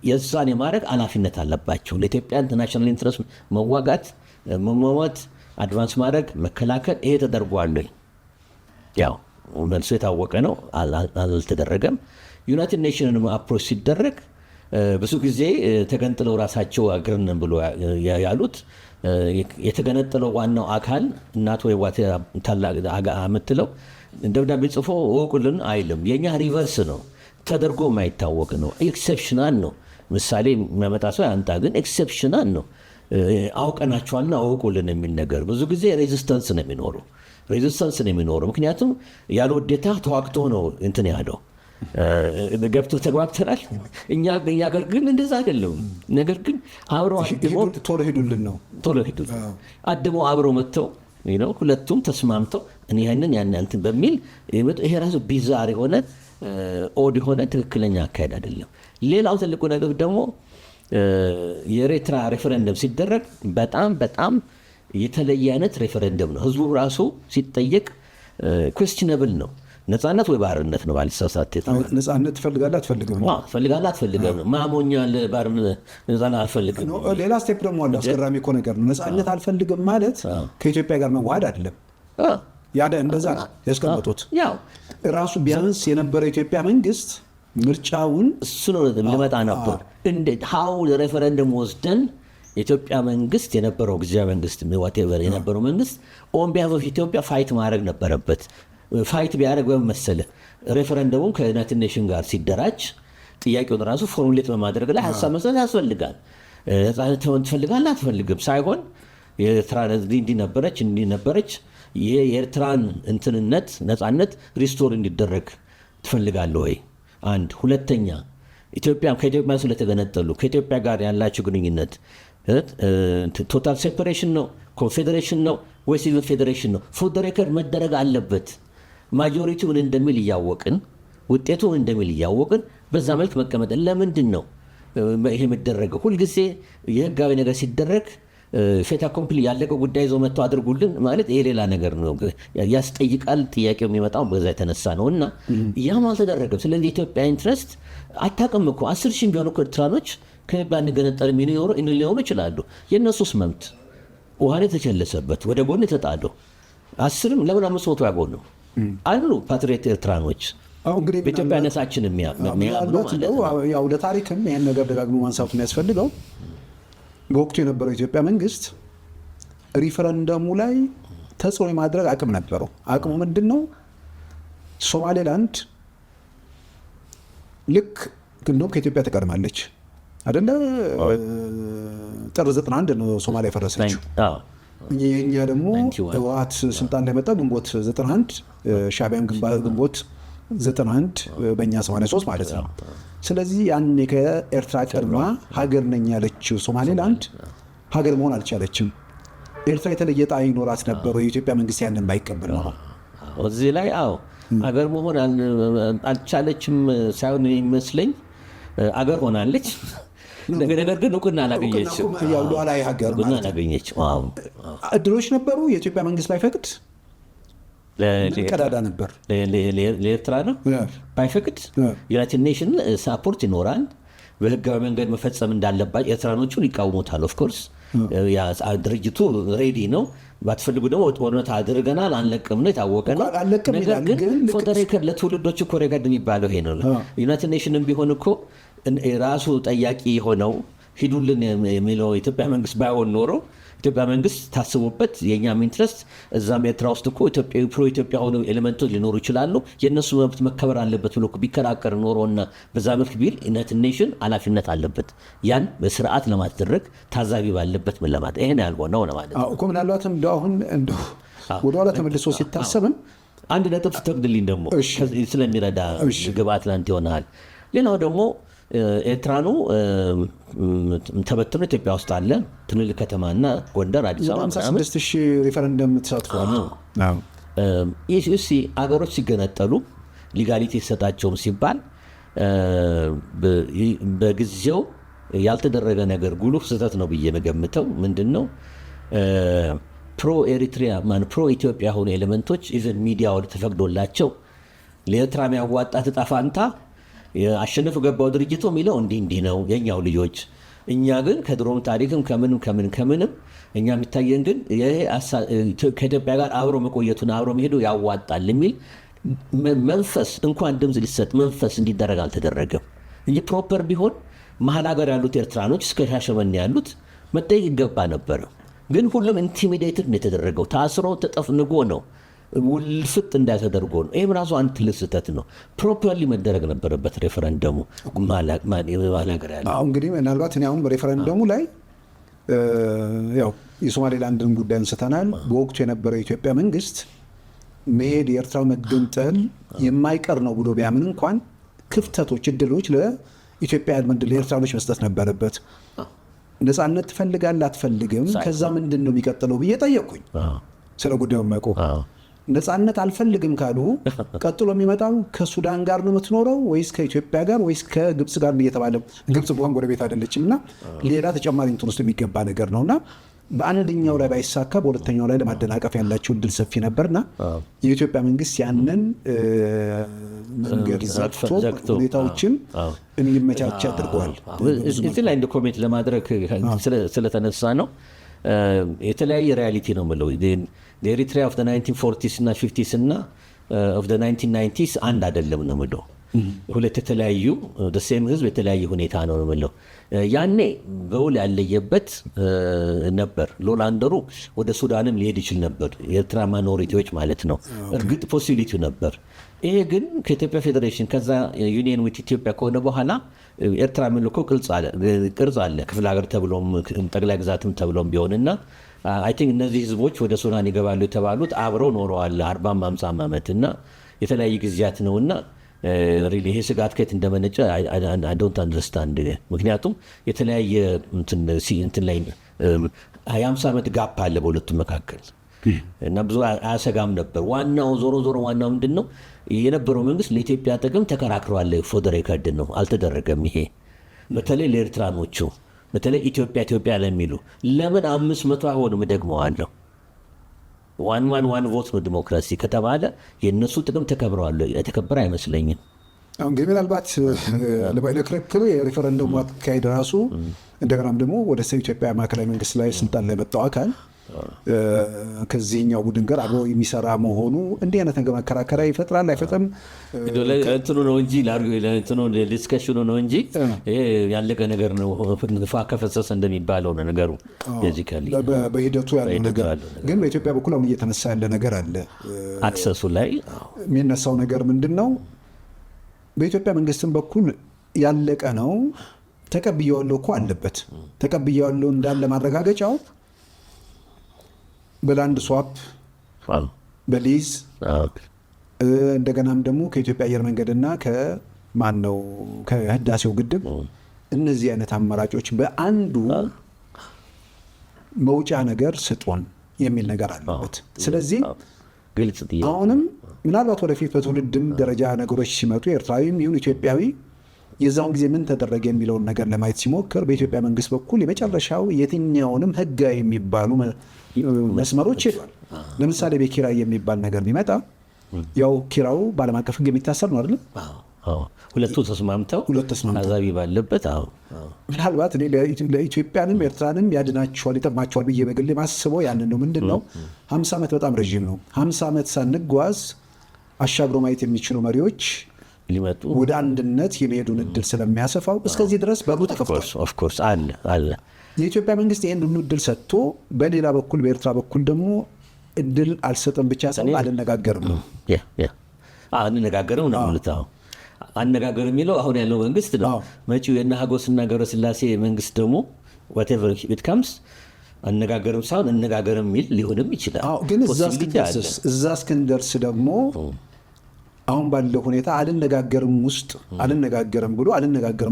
የዛን የማድረግ ኃላፊነት አለባቸው። ለኢትዮጵያ ኢንተርናሽናል ኢንትረስት መዋጋት፣ መሟሟት፣ አድቫንስ ማድረግ፣ መከላከል ይሄ ተደርጓለኝ። ያው መልሶ የታወቀ ነው፣ አልተደረገም። ዩናይትድ ኔሽንን አፕሮች ሲደረግ ብዙ ጊዜ ተገንጥለው ራሳቸው አገርን ብሎ ያሉት የተገነጠለው ዋናው አካል እናት ወይ ዋቴ ታላቅ የምትለው ደብዳቤ ጽፎ እወቁልን አይልም። የእኛ ሪቨርስ ነው፣ ተደርጎ የማይታወቅ ነው፣ ኤክሴፕሽናል ነው። ምሳሌ የሚያመጣ ሰው ያንጣ፣ ግን ኤክሴፕሽናል ነው። አውቀናቸዋልና እወቁልን የሚል ነገር ብዙ ጊዜ ሬዚስተንስ ነው የሚኖረው። ምክንያቱም ያለ ውዴታ ተዋግቶ ነው እንትን ያለው ገብቶ ተግባብተናል። እኛ ሀገር ግን እንደዛ አይደለም። ነገር ግን አብረው ቶሎ ሄዱልን ነው አድመው አብረው መጥተው ሁለቱም ተስማምተው ያንን እንትን በሚል ይሄ ራሱ ቢዛር የሆነ ኦድ የሆነ ትክክለኛ አካሄድ አይደለም። ሌላው ትልቁ ነገር ደግሞ የኤርትራ ሬፈረንደም ሲደረግ በጣም የተለየ አይነት ሬፈረንደም ነው። ህዝቡ ራሱ ሲጠየቅ ኩዌስችነብል ነው። ነጻነት ወይ ባርነት ነው ባልሳሳት። ነጻነት ትፈልጋለህ አትፈልግም? ማሞኛል ባርነት ነጻነት አልፈልግም። ሌላ ስቴፕ ደግሞ አለ። አስገራሚ እኮ ነገር ነው። ነጻነት አልፈልግም ማለት ከኢትዮጵያ ጋር መዋሃድ አይደለም። እንደዛ ያስቀመጡት ራሱ ቢያንስ የነበረው የኢትዮጵያ መንግስት ምርጫውን እሱ ነው ልመጣ ነበር። ሀው ሬፈረንደም ወስደን የኢትዮጵያ መንግስት የነበረው ጊዜያዊ መንግስት ዋቴቨር የነበረው መንግስት ኦን ቢሃፍ ኦፍ ኢትዮጵያ ፋይት ማድረግ ነበረበት። ፋይት ቢያደርግ በመሰለ ሬፈረንደሙም ከዩናይትድ ኔሽን ጋር ሲደራጅ ጥያቄውን ራሱ ፎርሙሌት በማድረግ ላይ ሀሳብ መስጠት ያስፈልጋል። ትፈልጋለህ አትፈልግም ሳይሆን የኤርትራ እንዲህ ነበረች የኤርትራን እንትንነት ነፃነት ሪስቶር እንዲደረግ ትፈልጋለህ ወይ? አንድ ሁለተኛ ከኢትዮጵያ ስለተገነጠሉ ከኢትዮጵያ ጋር ያላቸው ግንኙነት ቶታል ሴፐሬሽን ነው ኮንፌዴሬሽን ነው ወይስ ኢቨን ፌዴሬሽን ነው? ፎር ዘ ሬከርድ መደረግ አለበት። ማጆሪቲውን እንደሚል እያወቅን ውጤቱን እንደሚል እያወቅን በዛ መልክ መቀመጥ ለምንድን ነው ይሄ የሚደረገው? ሁልጊዜ የህጋዊ ነገር ሲደረግ ፌታ ኮምፕሊ ያለቀው ጉዳይ ይዘው መጥተው አድርጉልን ማለት ይሄ ሌላ ነገር ነው፣ ያስጠይቃል። ጥያቄው የሚመጣው በዛ የተነሳ ነው እና ያም አልተደረገም። ስለዚህ የኢትዮጵያ ኢንትረስት አታውቅም እኮ 10,000 ቢሆኑ ኤርትራኖች ከኢትዮጵያ እንገነጠል ሊሆኑ ይችላሉ። የእነሱስ መብት ውሃን የተቸለሰበት ወደ ጎን የተጣለው 10 ለምን 500 ያጎኑ አሉ ፓትሪዮት ኤርትራኖች በኢትዮጵያ ነሳችን የሚያምኑ ማለት ነው። ያው ለታሪክም ይህን ነገር ደጋግሞ ማንሳቱ የሚያስፈልገው በወቅቱ የነበረው የኢትዮጵያ መንግስት ሪፈረንደሙ ላይ ተጽዕኖ የማድረግ አቅም ነበረው። አቅሙ ምንድን ነው? ሶማሌላንድ ልክ እንደውም ከኢትዮጵያ ትቀድማለች አይደለ? ጥር 91 ነው ሶማሊያ የፈረሰችው። የእኛ ደግሞ ህወሓት ስልጣን ላይ መጣ ግንቦት 91፣ ሻዕቢያም ግንቦት 91 በእኛ 83 ማለት ነው። ስለዚህ ያኔ ከኤርትራ ቀድማ ሀገር ነኝ ያለችው ሶማሌላንድ ሀገር መሆን አልቻለችም። ኤርትራ የተለየ ዕጣ ይኖራት ነበረው የኢትዮጵያ መንግስት ያንን ባይቀበል ነው። እዚህ ላይ ሀገር መሆን አልቻለችም ሳይሆን ይመስለኝ አገር ሆናለች። ነገር ግን እውቅና አላገኘችም። ሉዓላዊ ሀገር እድሎች ነበሩ። የኢትዮጵያ መንግስት ባይፈቅድ ቀዳዳ ነበር ለኤርትራ ነው ባይፈቅድ ዩናይትድ ኔሽን ሳፖርት ይኖራል። በህጋዊ መንገድ መፈጸም እንዳለባቸው ኤርትራኖቹን ይቃወሙታል። ኦፍኮርስ ድርጅቱ ሬዲ ነው። ባትፈልጉ ደግሞ ጦርነት አድርገናል አንለቅም ነው የታወቀ ነው። ነገር ግን ፎደሬከር ለትውልዶች እኮ ሬከርድ የሚባለው ይሄ ነው። ዩናይትድ ኔሽንም ቢሆን እኮ ራሱ ጠያቂ የሆነው ሂዱልን የሚለው ኢትዮጵያ መንግስት ባይሆን ኖሮ ኢትዮጵያ መንግስት ታስቦበት የእኛም ኢንትረስት እዛም ኤርትራ ውስጥ እኮ ፕሮ ኢትዮጵያ ሆኑ ኤሌመንቶች ሊኖሩ ይችላሉ፣ የእነሱ መብት መከበር አለበት ብሎ ቢከራከር ኖሮ እና በዛ መልክ ቢል ዩናይትድ ኔሽን ኃላፊነት አለበት ያን በስርዓት ለማስደረግ ታዛቢ ባለበት ምን ለማለት ይሄን ያልሆነው ነው ማለት ነው እኮ። ምናልባትም አሁን ወደኋላ ተመልሶ ሲታሰብም አንድ ነጥብ ስትወግድልኝ ደግሞ ስለሚረዳ ግብአት ላንተ ይሆናል። ሌላው ደግሞ ኤርትራኑ ተበትኖ ኢትዮጵያ ውስጥ አለ። ትልልቅ ከተማና ጎንደር፣ አዲስ አበባ 56,000 ሪፈረንደም ተሳትፏል። አገሮች ሲገነጠሉ ሊጋሊቲ የተሰጣቸውም ሲባል በጊዜው ያልተደረገ ነገር ጉልህ ስህተት ነው ብዬ መገምተው ምንድን ነው ፕሮ ኤሪትሪያ ፕሮ ኢትዮጵያ ሆኑ ኤሌመንቶች ኢቨን ሚዲያ ወደ ተፈቅዶላቸው ለኤርትራ የሚያዋጣት ዕጣ ፈንታ አሸነፉ ገባው ድርጅቱ የሚለው እንዲህ ነው የኛው ልጆች። እኛ ግን ከድሮም ታሪክም ከምንም እኛ የሚታየን ግን ከኢትዮጵያ ጋር አብሮ መቆየቱን አብሮ መሄዱ ያዋጣል የሚል መንፈስ እንኳን ድምፅ ሊሰጥ መንፈስ እንዲደረግ አልተደረገም እንጂ ፕሮፐር ቢሆን መሀል ሀገር ያሉት ኤርትራኖች እስከ ሻሸመኔ ያሉት መጠየቅ ይገባ ነበረ። ግን ሁሉም ኢንቲሚዴትድ ነው የተደረገው። ታስሮ ተጠፍንጎ ነው ውልፍጥ እንዳተደርጎ ነው። ይህም ራሱ አንድ ትልቅ ስህተት ነው። ፕሮፐርሊ መደረግ ነበረበት ሬፈረንደሙ ማላገር ያለ እንግዲህ ምናልባት እኔ አሁን በሬፈረንደሙ ላይ ያው የሶማሌላንድን ጉዳይ አንስተናል። በወቅቱ የነበረው የኢትዮጵያ መንግስት መሄድ የኤርትራ መገንጠል የማይቀር ነው ብሎ ቢያምን እንኳን ክፍተቶች፣ እድሎች ለኢትዮጵያ ለኤርትራኖች መስጠት ነበረበት። ነፃነት ትፈልጋለህ አትፈልግም፣ ከዛ ምንድን ነው የሚቀጥለው ብዬ ጠየቅኩኝ። ስለ ጉዳዩ መቆ ነፃነት አልፈልግም ካሉ ቀጥሎ የሚመጣው ከሱዳን ጋር ነው የምትኖረው ወይስ ከኢትዮጵያ ጋር ወይስ ከግብፅ ጋር እየተባለ ግብፅ በሆን ጎረቤት አይደለችም እና ሌላ ተጨማሪ እንትን ውስጥ የሚገባ ነገር ነው እና በአንደኛው ላይ ባይሳካ በሁለተኛው ላይ ለማደናቀፍ ያላቸው እድል ሰፊ ነበርና የኢትዮጵያ መንግስት ያንን መንገድ ዘግቶ ሁኔታዎችን እንዲመቻች አድርገዋል። እዚህ ላይ እንደ ኮሜንት ለማድረግ ስለተነሳ ነው የተለያየ ሪያሊቲ ነው የምለው። ኤሪትሪያ ኦፍ 1940s እና 50s እና ኦፍ 1990s አንድ አይደለም ነው የምለው። ሁለት የተለያዩ ደሴም ህዝብ የተለያየ ሁኔታ ነው የምለው። ያኔ በውል ያለየበት ነበር። ሎላንደሩ ወደ ሱዳንም ሊሄድ ይችል ነበር፣ የኤርትራ ማይኖሪቲዎች ማለት ነው። እርግጥ ፖሲቢሊቲው ነበር። ይሄ ግን ከኢትዮጵያ ፌዴሬሽን ከዛ ዩኒየን ዊት ኢትዮጵያ ከሆነ በኋላ ኤርትራ የሚለው እኮ ቅርጽ አለ፣ ክፍለ ሀገር ተብሎም ጠቅላይ ግዛትም ተብሎም ቢሆንና አይ ቲንክ እነዚህ ህዝቦች ወደ ሱዳን ይገባሉ የተባሉት አብረው ኖረዋል 40-50 ዓመት እና የተለያየ ጊዜያት ነውና ይሄ ስጋት ከየት እንደመነጨ አይ ዶንት አንደርስታንድ። ምክንያቱም የተለያየ እንትን ላይ 50 ዓመት ጋፕ አለ በሁለቱም መካከል እና ብዙ አያሰጋም ነበር። ዋናው ዞሮ ዋናው ምንድን ነው የነበረው መንግስት ለኢትዮጵያ ጥቅም ተከራክሯል። ፎር ዘ ሬከርድ ነው፣ አልተደረገም። ይሄ በተለይ ለኤርትራኖቹ በተለይ ኢትዮጵያ ለሚሉ ለምን 500 አይሆንም? ደግመዋለሁ፣ ዋን ቮት ነው ዲሞክራሲ ከተባለ የእነሱ ጥቅም ተከብረዋል። የተከበረ አይመስለኝም። አሁን ግን ምናልባት ለክርክር የሪፈረንደሙ አካሄድ ራሱ እንደገናም ደግሞ ወደ ኢትዮጵያ ማዕከላዊ መንግስት ላይ ስልጣን ላይ መጣው አካል ከዚህኛው ቡድን ጋር አብሮ የሚሰራ መሆኑ እንዲህ አይነት ነገር መከራከሪያ ይፈጥራል አይፈጥርም? እንትኑ ነው እንጂ ዲስከሽኑ ነው እንጂ ያለቀ ነገር ነው። ፋ ከፈሰሰ እንደሚባለው ነው ነገሩ። በሂደቱ ያለው ነገር ግን በኢትዮጵያ በኩል አሁን እየተነሳ ያለ ነገር አለ። አክሰሱ ላይ የሚነሳው ነገር ምንድን ነው? በኢትዮጵያ መንግስትም በኩል ያለቀ ነው ተቀብያለሁ እኮ አለበት። ተቀብያለሁ እንዳለ ማረጋገጫው በላንድ ስዋፕ በሊዝ እንደገናም ደግሞ ከኢትዮጵያ አየር መንገድና ከህዳሴው ግድብ እነዚህ አይነት አማራጮች በአንዱ መውጫ ነገር ስጡን የሚል ነገር አለበት። ስለዚህ አሁንም ምናልባት ወደፊት በትውልድም ደረጃ ነገሮች ሲመጡ ኤርትራዊም ይሁን ኢትዮጵያዊ የዛውን ጊዜ ምን ተደረገ የሚለውን ነገር ለማየት ሲሞክር በኢትዮጵያ መንግስት በኩል የመጨረሻው የትኛውንም ህጋዊ የሚባሉ መስመሮች ሄዷል። ለምሳሌ በኪራይ የሚባል ነገር ቢመጣ ያው ኪራዩ በዓለም አቀፍ ህግ የሚታሰር ነው አይደለም? ሁለቱ ተስማምተው አዛቢ ባለበት ምናልባት ለኢትዮጵያንም ኤርትራንም ያድናቸዋል ይጠቅማቸዋል ብዬ በግሌ ማስበው ያንን ነው። ምንድን ነው 50 ዓመት በጣም ረዥም ነው። 50 ዓመት ሳንጓዝ አሻግሮ ማየት የሚችሉ መሪዎች ሊመጡ ወደ አንድነት የሚሄዱን እድል ስለሚያሰፋው እስከዚህ ድረስ በሩ ተከፍቷል። አለ የኢትዮጵያ መንግስት ይህን ሁሉ እድል ሰጥቶ በሌላ በኩል በኤርትራ በኩል ደግሞ እድል አልሰጠም ብቻ ሳይሆን አልነጋገርም ነው አንነጋገርም ነው ማለት ነው። አነጋገር የሚለው አሁን ያለው መንግስት ነው። መጪው የእነ ሀጎስና ገብረስላሴ መንግስት ደግሞ whatever it comes አነጋገርም ሳይሆን እነጋገርም የሚል ሊሆንም ይችላል። ግን እዛ እስክንደርስ ደግሞ አሁን ባለው ሁኔታ አልነጋገርም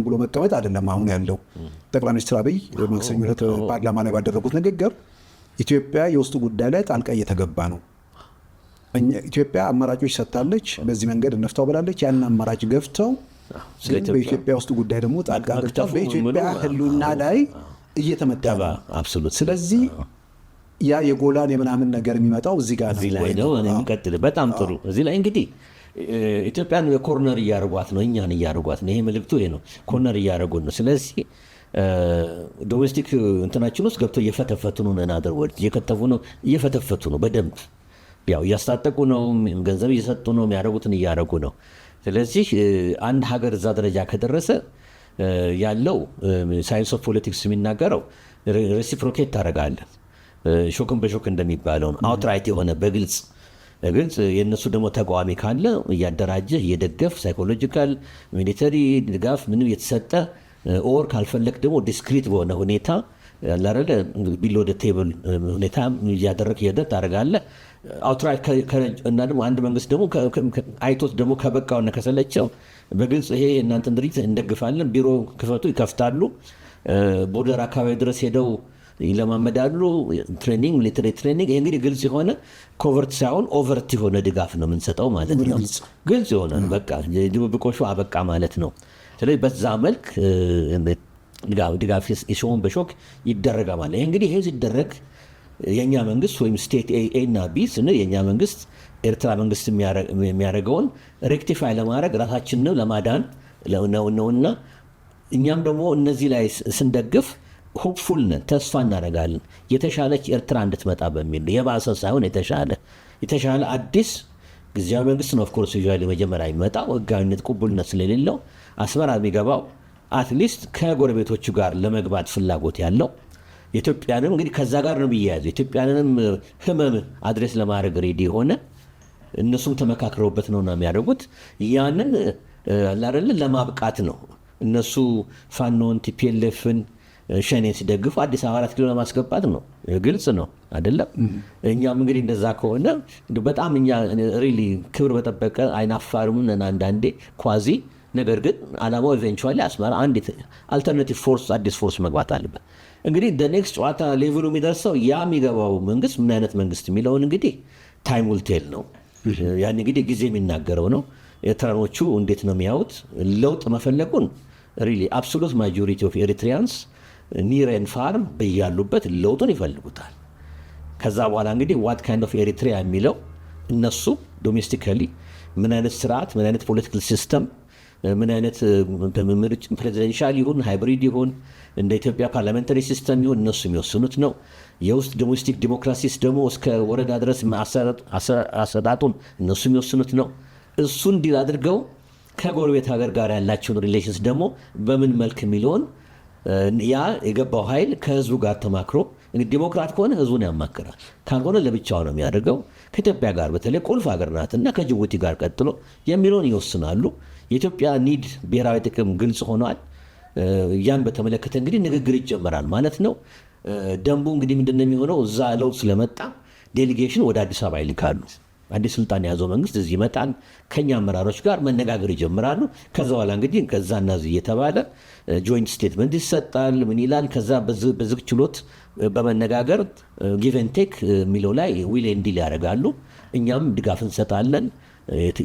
ብሎ መቀመጥ አይደለም አሁን ያለው። ጠቅላይ ሚኒስትር አብይ ማክሰኞ ዕለት ፓርላማ ላይ ባደረጉት ንግግር ኢትዮጵያ የውስጡ ጉዳይ ላይ ጣልቃ እየተገባ ነው፣ ኢትዮጵያ አማራጮች ሰጥታለች፣ በዚህ መንገድ እንፍታው ብላለች። ያን አማራጭ ገፍተው በኢትዮጵያ ውስጥ ጉዳይ ደግሞ ጣልቃ ገብተው በኢትዮጵያ ህልውና ላይ እየተመታ ነው። ስለዚህ ያ የጎላን የምናምን ነገር የሚመጣው እዚህ ጋር ነው። የሚቀጥል በጣም ጥሩ። እዚህ ላይ እንግዲህ ኢትዮጵያን ኮርነር እያደረጓት ነው፣ እኛን እያደረጓት ነው። ይሄ መልእክቱ ይሄ ነው፣ ኮርነር እያደረጉን ነው። ስለዚህ ዶሜስቲክ እንትናችን ውስጥ ገብተው እየፈተፈቱ ነው፣ ናደር ወርድ እየከተፉ ነው፣ እየፈተፈቱ ነው በደንብ ያው እያስታጠቁ ነው፣ ገንዘብ እየሰጡ ነው፣ የሚያደርጉትን እያደረጉ ነው። ስለዚህ አንድ ሀገር እዛ ደረጃ ከደረሰ ያለው ሳይንስ ኦፍ ፖለቲክስ የሚናገረው ሬሲፕሮኬት ታደርጋለህ፣ ሾክን በሾክ እንደሚባለው ነው። አውትራይት የሆነ በግልጽ የእነሱ ደግሞ ተቃዋሚ ካለ እያደራጀህ እየደገፍ ሳይኮሎጂካል ሚሊተሪ ድጋፍ ምንም የተሰጠ ኦር ካልፈለግ ደግሞ ዲስክሪት በሆነ ሁኔታ ያላረለ ቢሎ ደ ቴብል ሁኔታ እያደረግ ሂደት ታደርጋለህ። አውትራይት እና ደግሞ አንድ መንግስት ደግሞ አይቶት ደግሞ ከበቃውና ከሰለቸው በግልጽ ይሄ እናንተን ድርጅት እንደግፋለን፣ ቢሮ ክፈቱ፣ ይከፍታሉ፣ ቦርደር አካባቢ ድረስ ሄደው ይለማመዳሉ፣ ትሬኒንግ ሚሊተሪ ትሬኒንግ። ይሄ እንግዲህ ግልጽ የሆነ ኮቨርት ሳይሆን ኦቨርት የሆነ ድጋፍ ነው የምንሰጠው ማለት ነው። ግልጽ የሆነ በቃ ድብብቆሹ አበቃ ማለት ነው። ስለዚህ በዛ መልክ ድጋፍ የሾውን በሾክ ይደረጋል ማለት። ይሄ እንግዲህ ይሄ ሲደረግ የእኛ መንግስት ወይም ስቴት ኤ እና ቢ ስንል የእኛ መንግስት ኤርትራ መንግስት የሚያደርገውን ሬክቲፋይ ለማድረግ ራሳችንን ለማዳን ነውና እኛም ደግሞ እነዚህ ላይ ስንደግፍ ሆፕፉል ነን፣ ተስፋ እናደርጋለን የተሻለች ኤርትራ እንድትመጣ በሚል የባሰ ሳይሆን የተሻለ አዲስ ጊዜያዊ መንግስት ነው ኦፍኮርስ መጀመሪያ የሚመጣው ህጋዊነት ቅቡልነት ስለሌለው አስመራ የሚገባው አትሊስት ከጎረቤቶቹ ጋር ለመግባት ፍላጎት ያለው የኢትዮጵያንም እንግዲህ ከዛ ጋር ነው የሚያያዘው የኢትዮጵያንንም ህመም አድሬስ ለማድረግ ሬዲ የሆነ እነሱም ተመካክረውበት ነው የሚያደርጉት። ያንን አይደለም ለማብቃት ነው እነሱ ፋኖን ቲፒኤልኤፍን ሸኔን ሲደግፉ አዲስ አበባ 4 ኪሎ ለማስገባት ነው። ግልጽ ነው አይደለም? እኛም እንግዲህ እንደዛ ከሆነ በጣም እኛ ሪሊ ክብር በጠበቀ አይናፋርም አንዳንዴ ኳዚ ነገር ግን አላማው ኢቨንቹዋሊ አስመራ አንድ አልተርናቲቭ ፎርስ አዲስ ፎርስ መግባት አለበት። እንግዲህ ኔክስት ጨዋታ ሌቭሉ የሚደርሰው ያ የሚገባው መንግስት ምን አይነት መንግስት የሚለውን እንግዲህ ታይም ዊል ቴል ነው። ያን እንግዲህ ጊዜ የሚናገረው ነው። ኤርትራኖቹ እንዴት ነው የሚያዩት ለውጥ መፈለጉን? ሪሊ አብሶሉት ማጆሪቲ ኦፍ ኤሪትሪያንስ ኒር ኤንድ ፋር በያሉበት ለውጡን ይፈልጉታል። ከዛ በኋላ እንግዲህ ዋት ካይንድ ኦፍ ኤሪትሪያ የሚለው እነሱ ዶሜስቲካሊ ምን አይነት ስርዓት ምን አይነት ፖለቲካል ሲስተም ምን አይነት ፕሬዚደንሻል ይሁን ሃይብሪድ ይሁን እንደ ኢትዮጵያ ፓርላሜንታሪ ሲስተም ይሁን እነሱ የሚወስኑት ነው። የውስጥ ዶሜስቲክ ዲሞክራሲስ ደግሞ እስከ ወረዳ ድረስ አሰጣጡን እነሱ የሚወስኑት ነው። እሱ እንዲል አድርገው ከጎረቤት ሀገር ጋር ያላቸውን ሪሌሽንስ ደግሞ በምን መልክ የሚለውን ያ የገባው ኃይል ከህዝቡ ጋር ተማክሮ እንግዲህ ዲሞክራት ከሆነ ህዝቡን ያማክራል፣ ካልሆነ ለብቻው ነው የሚያደርገው። ከኢትዮጵያ ጋር በተለይ ቁልፍ ሀገር ናትና ከጅቡቲ ጋር ቀጥሎ የሚለውን ይወስናሉ። የኢትዮጵያ ኒድ ብሔራዊ ጥቅም ግልጽ ሆኗል። ያን በተመለከተ እንግዲህ ንግግር ይጀመራል ማለት ነው። ደንቡ እንግዲህ ምንድን ነው የሚሆነው? እዛ ለውጥ ስለመጣ ዴሊጌሽን ወደ አዲስ አበባ ይልካሉ። አዲስ ስልጣን የያዘው መንግስት እዚህ ይመጣል። ከኛ አመራሮች ጋር መነጋገር ይጀምራሉ። ከዛ በኋላ እንግዲህ ከዛና እዚህ እየተባለ ጆይንት ስቴትመንት ይሰጣል። ምን ይላል? ከዛ በዝግ ችሎት በመነጋገር ጊቨን ቴክ የሚለው ላይ ዊል ኤንድ ዲል ያደርጋሉ። እኛም ድጋፍ እንሰጣለን።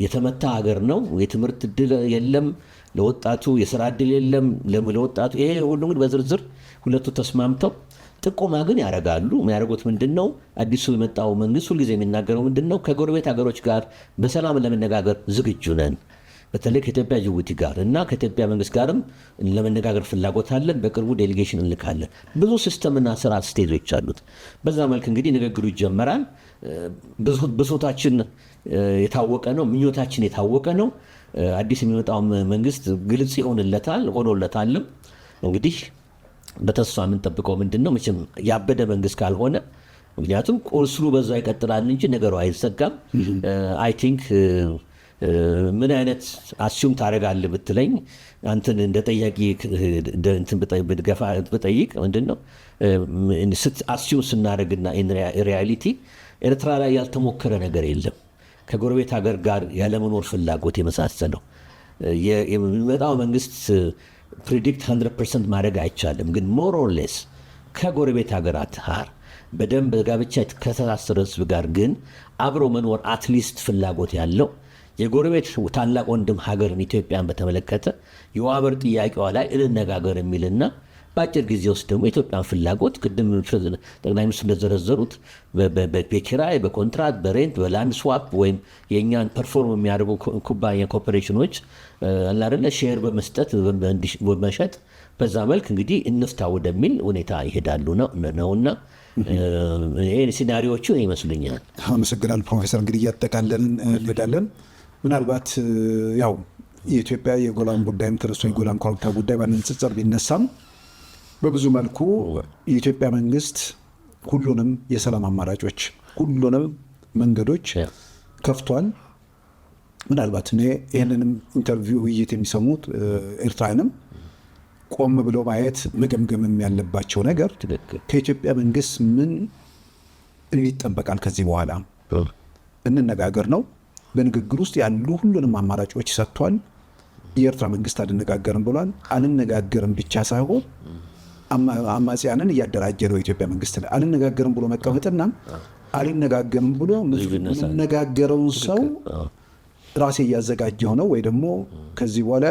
የተመታ ሀገር ነው። የትምህርት እድል የለም ለወጣቱ፣ የስራ እድል የለም ለወጣቱ። ይሄ ሁሉ እንግዲህ በዝርዝር ሁለቱ ተስማምተው ጥቆማ ግን ያደርጋሉ። የሚያደርጉት ምንድን ነው? አዲሱ የመጣው መንግስት ሁልጊዜ የሚናገረው ምንድን ነው? ከጎረቤት ሀገሮች ጋር በሰላም ለመነጋገር ዝግጁ ነን። በተለይ ከኢትዮጵያ ጅቡቲ ጋር እና ከኢትዮጵያ መንግስት ጋርም ለመነጋገር ፍላጎት አለን። በቅርቡ ዴሊጌሽን እንልካለን። ብዙ ሲስተምና ስራ ስቴጆች አሉት። በዛ መልክ እንግዲህ ንግግሩ ይጀመራል። ብሶታችን የታወቀ ነው። ምኞታችን የታወቀ ነው። አዲስ የሚመጣው መንግስት ግልጽ ሆኖለታልም። እንግዲህ በተስፋ የምንጠብቀው ምንድን ነው? መቼም ያበደ መንግስት ካልሆነ ምክንያቱም ቁስሉ በዛ ይቀጥላል እንጂ ነገሩ አይዘጋም። አይ ቲንክ ምን አይነት አስዩም ታደርጋለህ ብትለኝ አንተን እንደ ጠያቂ ብጠይቅ ምንድን ነው አስዩም ስናደርግና ሪያሊቲ ኤርትራ ላይ ያልተሞከረ ነገር የለም። ከጎረቤት ሀገር ጋር ያለመኖር ፍላጎት የመሳሰለው የሚመጣው መንግስት ፕሪዲክት 100% ማድረግ አይቻልም። ግን ሞር ኦር ሌስ ከጎረቤት ሀገራት ጋር በደንብ ጋብቻ ከተሳሰረ ህዝብ ጋር ግን አብሮ መኖር አትሊስት ፍላጎት ያለው የጎረቤት ታላቅ ወንድም ሀገርን ኢትዮጵያን በተመለከተ የዋበር ጥያቄዋ ላይ እንነጋገር የሚልና በአጭር ጊዜ ውስጥ ደግሞ የኢትዮጵያን ፍላጎት ቅድም ጠቅላይ ሚኒስትሩ እንደዘረዘሩት በኪራይ፣ በኮንትራት፣ በሬንት፣ በላንድ ስዋፕ ወይም የእኛን ፐርፎርም የሚያደርጉ ኩባንያ ኮርፖሬሽኖች አላደለ ሼር በመስጠት በመሸጥ በዛ መልክ እንግዲህ እንፍታ ወደሚል ሁኔታ ይሄዳሉ ነውና ሲናሪዎቹ ይመስሉኛል። አመሰግናለሁ ፕሮፌሰር። እንግዲህ እያጠቃለን እንሄዳለን። ምናልባት ያው የኢትዮጵያ የጎላን ጉዳይም ተነስቶ የጎላን ኮረብታ ጉዳይ በንጽጽር ቢነሳም በብዙ መልኩ የኢትዮጵያ መንግስት ሁሉንም የሰላም አማራጮች ሁሉንም መንገዶች ከፍቷል። ምናልባት እኔ ይህንንም ኢንተርቪው ውይይት የሚሰሙት ኤርትራንም ቆም ብሎ ማየት መገምገምም ያለባቸው ነገር ከኢትዮጵያ መንግስት ምን ይጠበቃል፣ ከዚህ በኋላ እንነጋገር ነው። በንግግር ውስጥ ያሉ ሁሉንም አማራጮች ሰጥቷል። የኤርትራ መንግስት አልነጋገርም ብሏል። አልነጋገርም ብቻ ሳይሆን አማጽያንን እያደራጀ ነው። የኢትዮጵያ መንግስት አልነጋገርም ብሎ መቀመጥና አልነጋገርም ብሎ የምነጋገረውን ሰው ራሴ እያዘጋጀው ነው ወይ ደግሞ ከዚህ በኋላ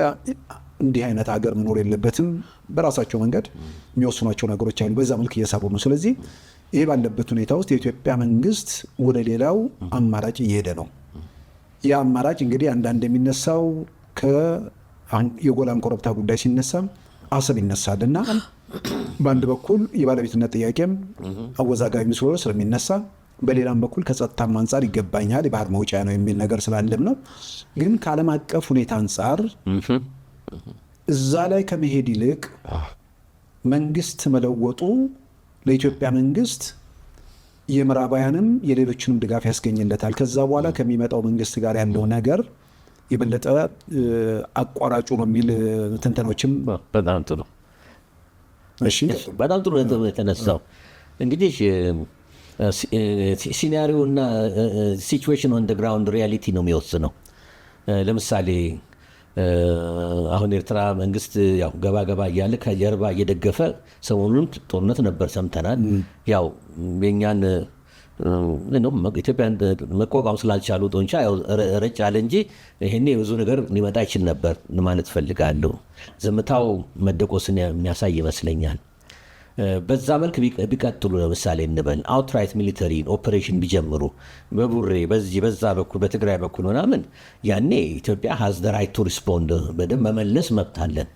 እንዲህ አይነት ሀገር መኖር የለበትም፣ በራሳቸው መንገድ የሚወስኗቸው ነገሮች አሉ። በዛ መልክ እየሰሩ ነው። ስለዚህ ይህ ባለበት ሁኔታ ውስጥ የኢትዮጵያ መንግስት ወደ ሌላው አማራጭ እየሄደ ነው። ያ አማራጭ እንግዲህ አንዳንድ የሚነሳው የጎላን ኮረብታ ጉዳይ ሲነሳ አሰብ ይነሳል እና በአንድ በኩል የባለቤትነት ጥያቄም አወዛጋቢ ምስሎ ስለሚነሳ በሌላም በኩል ከጸጥታም አንጻር ይገባኛል የባህር መውጫ ነው የሚል ነገር ስላለም ነው። ግን ከዓለም አቀፍ ሁኔታ አንጻር እዛ ላይ ከመሄድ ይልቅ መንግስት መለወጡ ለኢትዮጵያ መንግስት የምዕራባውያንም የሌሎችንም ድጋፍ ያስገኝለታል። ከዛ በኋላ ከሚመጣው መንግስት ጋር ያለው ነገር የበለጠ አቋራጩ ነው የሚል ትንተኖችም በጣም ጥሩ በጣም ጥሩ የተነሳው እንግዲህ ሲናሪዮ እና ሲቹዌሽን ኦን ግራውንድ ሪያሊቲ ነው የሚወስነው። ለምሳሌ አሁን ኤርትራ መንግስት ያው ገባ እያለ ከጀርባ እየደገፈ ሰሞኑን ጦርነት ነበር ሰምተናል። ያው የኛን ኢትዮጵያን መቋቋም ስላልቻሉ ጦንቻ ረጭ አለ እንጂ ይሄኔ ብዙ ነገር ሊመጣ ይችል ነበር ማለት ፈልጋለሁ። ዝምታው መደቆስን የሚያሳይ ይመስለኛል። በዛ መልክ ቢቀጥሉ ለምሳሌ እንበል አውትራይት ሚሊተሪ ኦፕሬሽን ቢጀምሩ በቡሬ በዛ በኩል በትግራይ በኩል ምናምን ያኔ ኢትዮጵያ ሀዝ ዘ ራይት ቱ ሪስፖንድ በደንብ መመለስ መብት አለን።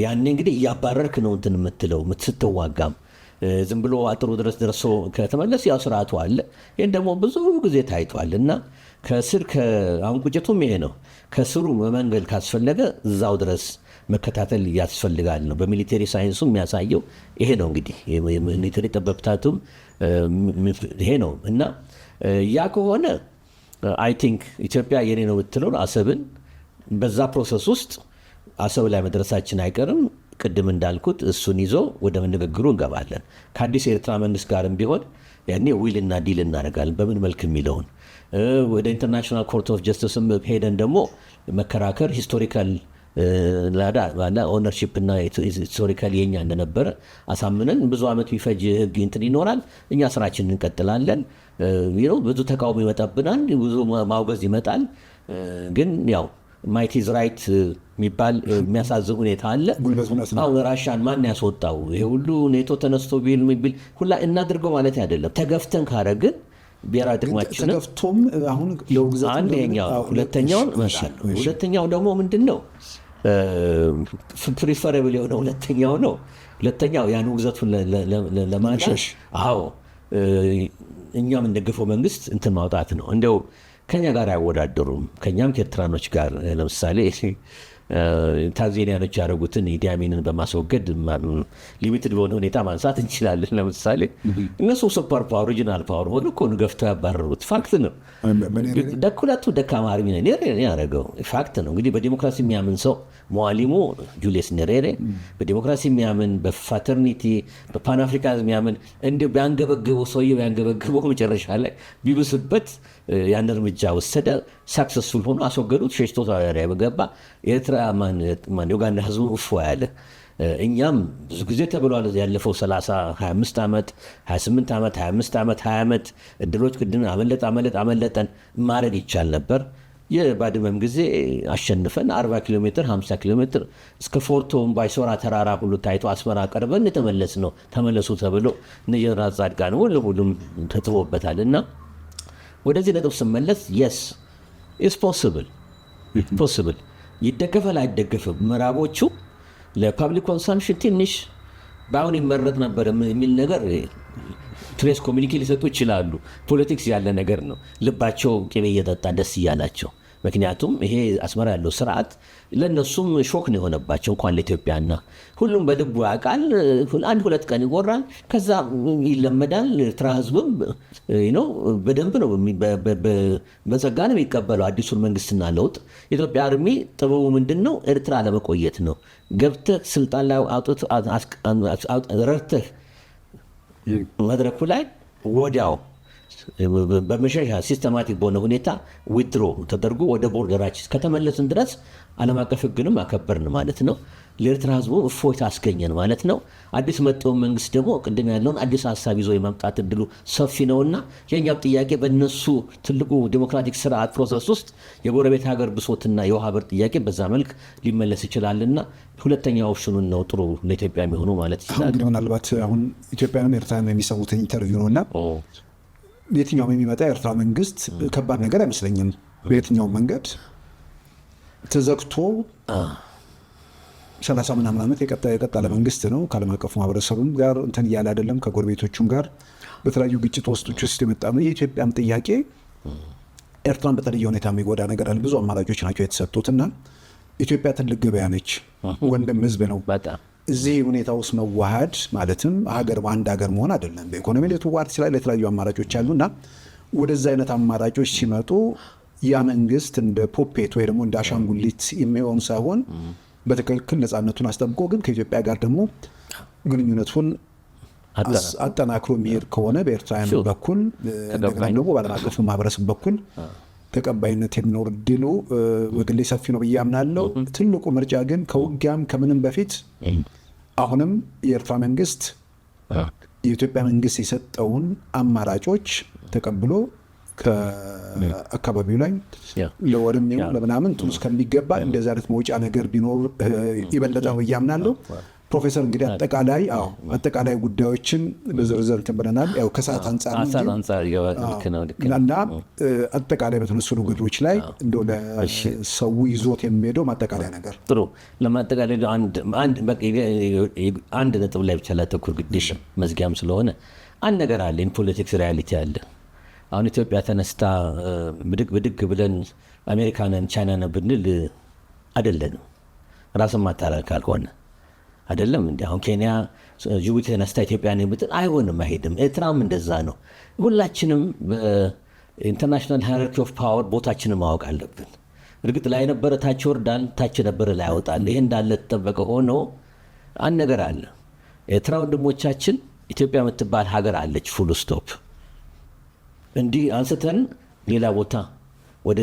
ያኔ እንግዲህ እያባረርክ ነው እንትን የምትለው ስትዋጋም ዝም ብሎ አጥሩ ድረስ ደርሶ ከተመለስ ያው ስርዓቱ አለ። ይህን ደግሞ ብዙ ጊዜ ታይቷል እና ከስር አሁን ቁጭቱም ይሄ ነው። ከስሩ መመንገድ ካስፈለገ እዛው ድረስ መከታተል ያስፈልጋል ነው። በሚሊቴሪ ሳይንሱ የሚያሳየው ይሄ ነው። እንግዲህ ሚሊቴሪ ጠበብታቱም ይሄ ነው እና ያ ከሆነ አይ ቲንክ ኢትዮጵያ የኔ ነው የምትለው አሰብን በዛ ፕሮሰስ ውስጥ አሰብ ላይ መድረሳችን አይቀርም። ቅድም እንዳልኩት እሱን ይዞ ወደ ንግግሩ እንገባለን። ከአዲስ የኤርትራ መንግስት ጋርም ቢሆን ያኔ ዊልና ዲል እናደርጋለን በምን መልክ የሚለውን ወደ ኢንተርናሽናል ኮርት ኦፍ ጀስቲስም ሄደን ደግሞ መከራከር ሂስቶሪካል ኦነርሺፕ እና ሂስቶሪካል የኛ እንደነበረ አሳምነን ብዙ ዓመት የሚፈጅ ህግ እንትን ይኖራል። እኛ ስራችን እንቀጥላለን። ብዙ ተቃውሞ ይመጣብናል፣ ብዙ ማውገዝ ይመጣል። ግን ያው ማይት ኢዝ ራይት የሚባል የሚያሳዝን ሁኔታ አለ። አሁን ራሻን ማን ያስወጣው? ይሄ ሁሉ ኔቶ ተነስቶ ቢል ሁላ እናድርገው ማለት አይደለም። ተገፍተን ካረግን ብሔራዊ ጥቅማችን ተገፍቶም አሁን አንደኛው ሁለተኛው ደግሞ ምንድን ነው ፕሪፈረብል የሆነ ሁለተኛው ነው። ሁለተኛው ያን ውግዘቱን ለማሸሽ አዎ እኛ የምንደግፈው መንግስት እንትን ማውጣት ነው። እንደው ከኛ ጋር አይወዳደሩም። ከኛም ከኤርትራኖች ጋር ለምሳሌ ታንዛኒያኖች ያደረጉትን ኢዲ አሚንን በማስወገድ ሊሚትድ በሆነ ሁኔታ ማንሳት እንችላለን። ለምሳሌ እነሱ ሱፐር ፓወር ኦሪጂናል ፓወር ሆኖ እኮ ገፍተው ያባረሩት ፋክት ነው። ሁለቱ ደካማ አርሚ ያደረገው ፋክት ነው። እንግዲህ በዲሞክራሲ የሚያምን ሰው ሞዋሊሙ ጁሊየስ ኔሬሬ በዲሞክራሲ የሚያምን በፋተርኒቲ በፓን አፍሪካን የሚያምን እንዲ ቢያንገበግበው ሰውዬ ቢያንገበግበው መጨረሻ ላይ ቢብስበት ያን እርምጃ ወሰደ። ሳክሰስፉል ሆኖ አስወገዱት። ሸሽቶ ታዲያ በገባ ኤርትራ ዩጋንዳ ህዝቡ እፎ ያለ። እኛም ብዙ ጊዜ ተብሏል ያለፈው 30 25 ዓመት 28 ዓመት 25 ዓመት 20 ዓመት እድሎች ቅድም አመለጠን ማረድ ይቻል ነበር። የባድመም ጊዜ አሸንፈን 40 ኪሎ ሜትር 50 ኪሎ ሜትር እስከ ፎርቶ ባይሶራ ተራራ ሁሉ ታይቶ አስመራ ቀርበን ተመለሱ ተብሎ ጀነራል ጻድቃን ሁሉም ተጥቦበታል። እና ወደዚህ ነጥብ ስመለስ የስ ኢስ ፖስብል ይደገፋል አይደገፍም። ምዕራቦቹ ለፓብሊክ ኮንሰምፕሽን ትንሽ በአሁን ይመረጥ ነበር የሚል ነገር ትሬስ ኮሚኒኬ ሊሰጡ ይችላሉ። ፖለቲክስ ያለ ነገር ነው። ልባቸው ቅቤ እየጠጣ ደስ እያላቸው። ምክንያቱም ይሄ አስመራ ያለው ስርዓት ለእነሱም ሾክ ነው የሆነባቸው። እንኳን ለኢትዮጵያና ሁሉም በልቡ ያውቃል። አንድ ሁለት ቀን ይጎራል፣ ከዛ ይለመዳል። ኤርትራ ህዝብም በደንብ ነው በጸጋ ነው የሚቀበለው አዲሱን መንግስትና ለውጥ። የኢትዮጵያ አርሚ ጥበቡ ምንድን ነው? ኤርትራ ለመቆየት ነው። ገብተህ ስልጣን ላይ ረድተህ መድረኩ ላይ ወዲያው በመሸሻ ሲስተማቲክ በሆነ ሁኔታ ዊድሮ ተደርጎ ወደ ቦርደራችን ከተመለስን ድረስ ዓለም አቀፍ ህግንም አከበርን ማለት ነው። ለኤርትራ ህዝቡ እፎይታ አስገኘን ማለት ነው። አዲስ መጤውን መንግስት ደግሞ ቅድም ያለውን አዲስ ሀሳብ ይዞ የማምጣት እድሉ ሰፊ ነውና የእኛም ጥያቄ በእነሱ ትልቁ ዲሞክራቲክ ስርዓት ፕሮሰስ ውስጥ የጎረቤት ሀገር ብሶትና የውሃ በር ጥያቄ በዛ መልክ ሊመለስ ይችላልና ሁለተኛ ኦፕሽኑን ነው ጥሩ ለኢትዮጵያ የሚሆኑ ማለት ይችላል። ምናልባት አሁን ኢትዮጵያውያን ኤርትራን የሚሰሙትን ኢንተርቪው ነውና የትኛውም የሚመጣ የኤርትራ መንግስት ከባድ ነገር አይመስለኝም። በየትኛውም መንገድ ተዘግቶ 30 ምናምን ዓመት የቀጠለ መንግስት ነው። ከዓለም አቀፉ ማህበረሰቡም ጋር እንትን እያለ አይደለም፣ ከጎረቤቶቹም ጋር በተለያዩ ግጭት ውስጥ የመጣ ነው። የኢትዮጵያም ጥያቄ ኤርትራን በተለየ ሁኔታ የሚጎዳ ነገር አለ። ብዙ አማራጮች ናቸው የተሰጡትና ኢትዮጵያ ትልቅ ገበያ ነች፣ ወንድም ህዝብ ነው። እዚህ ሁኔታ ውስጥ መዋሃድ ማለትም አንድ ሀገር መሆን አይደለም። በኢኮኖሚ ልትዋሃድ ይችላል። የተለያዩ አማራጮች አሉና ወደዛ አይነት አማራጮች ሲመጡ ያ መንግስት እንደ ፖፔት ወይ ደግሞ እንደ አሻንጉሊት የሚሆን ሳይሆን በትክክል ነፃነቱን አስጠብቆ ግን ከኢትዮጵያ ጋር ደግሞ ግንኙነቱን አጠናክሮ የሚሄድ ከሆነ በኤርትራውያን በኩል ደግሞ በዓለም አቀፍ ማህበረሰብ በኩል ተቀባይነት የሚኖር ድሉ በግሌ ሰፊ ነው ብዬ አምናለሁ። ትልቁ ምርጫ ግን ከውጊያም ከምንም በፊት አሁንም የኤርትራ መንግስት የኢትዮጵያ መንግስት የሰጠውን አማራጮች ተቀብሎ ከአካባቢው ላይ ለወርም ለምናምን ቱስ ከሚገባ እንደዚህ አይነት መውጫ ነገር ቢኖር ይበለጠ ነው ብዬ አምናለሁ። ፕሮፌሰር እንግዲህ አጠቃላይ ጉዳዮችን በዝርዝር ተብለናል። ያው ከሰዓት አንጻር እና አጠቃላይ በተነሱ ንግዶች ላይ እንደው ለሰው ይዞት የሚሄደው ማጠቃለያ ነገር ጥሩ ለማጠቃለያ አንድ ነጥብ ላይ ብቻ ላተኩር ግዴሽ መዝጊያም ስለሆነ አንድ ነገር አለ። ኢንፖለቲክስ ሪያሊቲ አለ። አሁን ኢትዮጵያ ተነስታ ብድግ ብለን አሜሪካንን ቻይናን ብንል አይደለንም። ራስን ማታረቅ ካልሆነ አይደለም እንዲ አሁን ኬንያ ጅቡቲ ተነስታ ኢትዮጵያን ብትል አይሆንም፣ አይሄድም። ኤርትራም እንደዛ ነው። ሁላችንም በኢንተርናሽናል ሃይራርኪ ኦፍ ፓወር ቦታችንን ማወቅ አለብን። እርግጥ ላይ ነበረ ታች ወርዳል፣ ታች ነበረ ላይ ያወጣል። ይሄ እንዳለ ተጠበቀ ሆኖ አንድ ነገር አለ። ኤርትራ ወንድሞቻችን ኢትዮጵያ የምትባል ሀገር አለች፣ ፉል ስቶፕ። እንዲህ አንስተን ሌላ ቦታ ወደ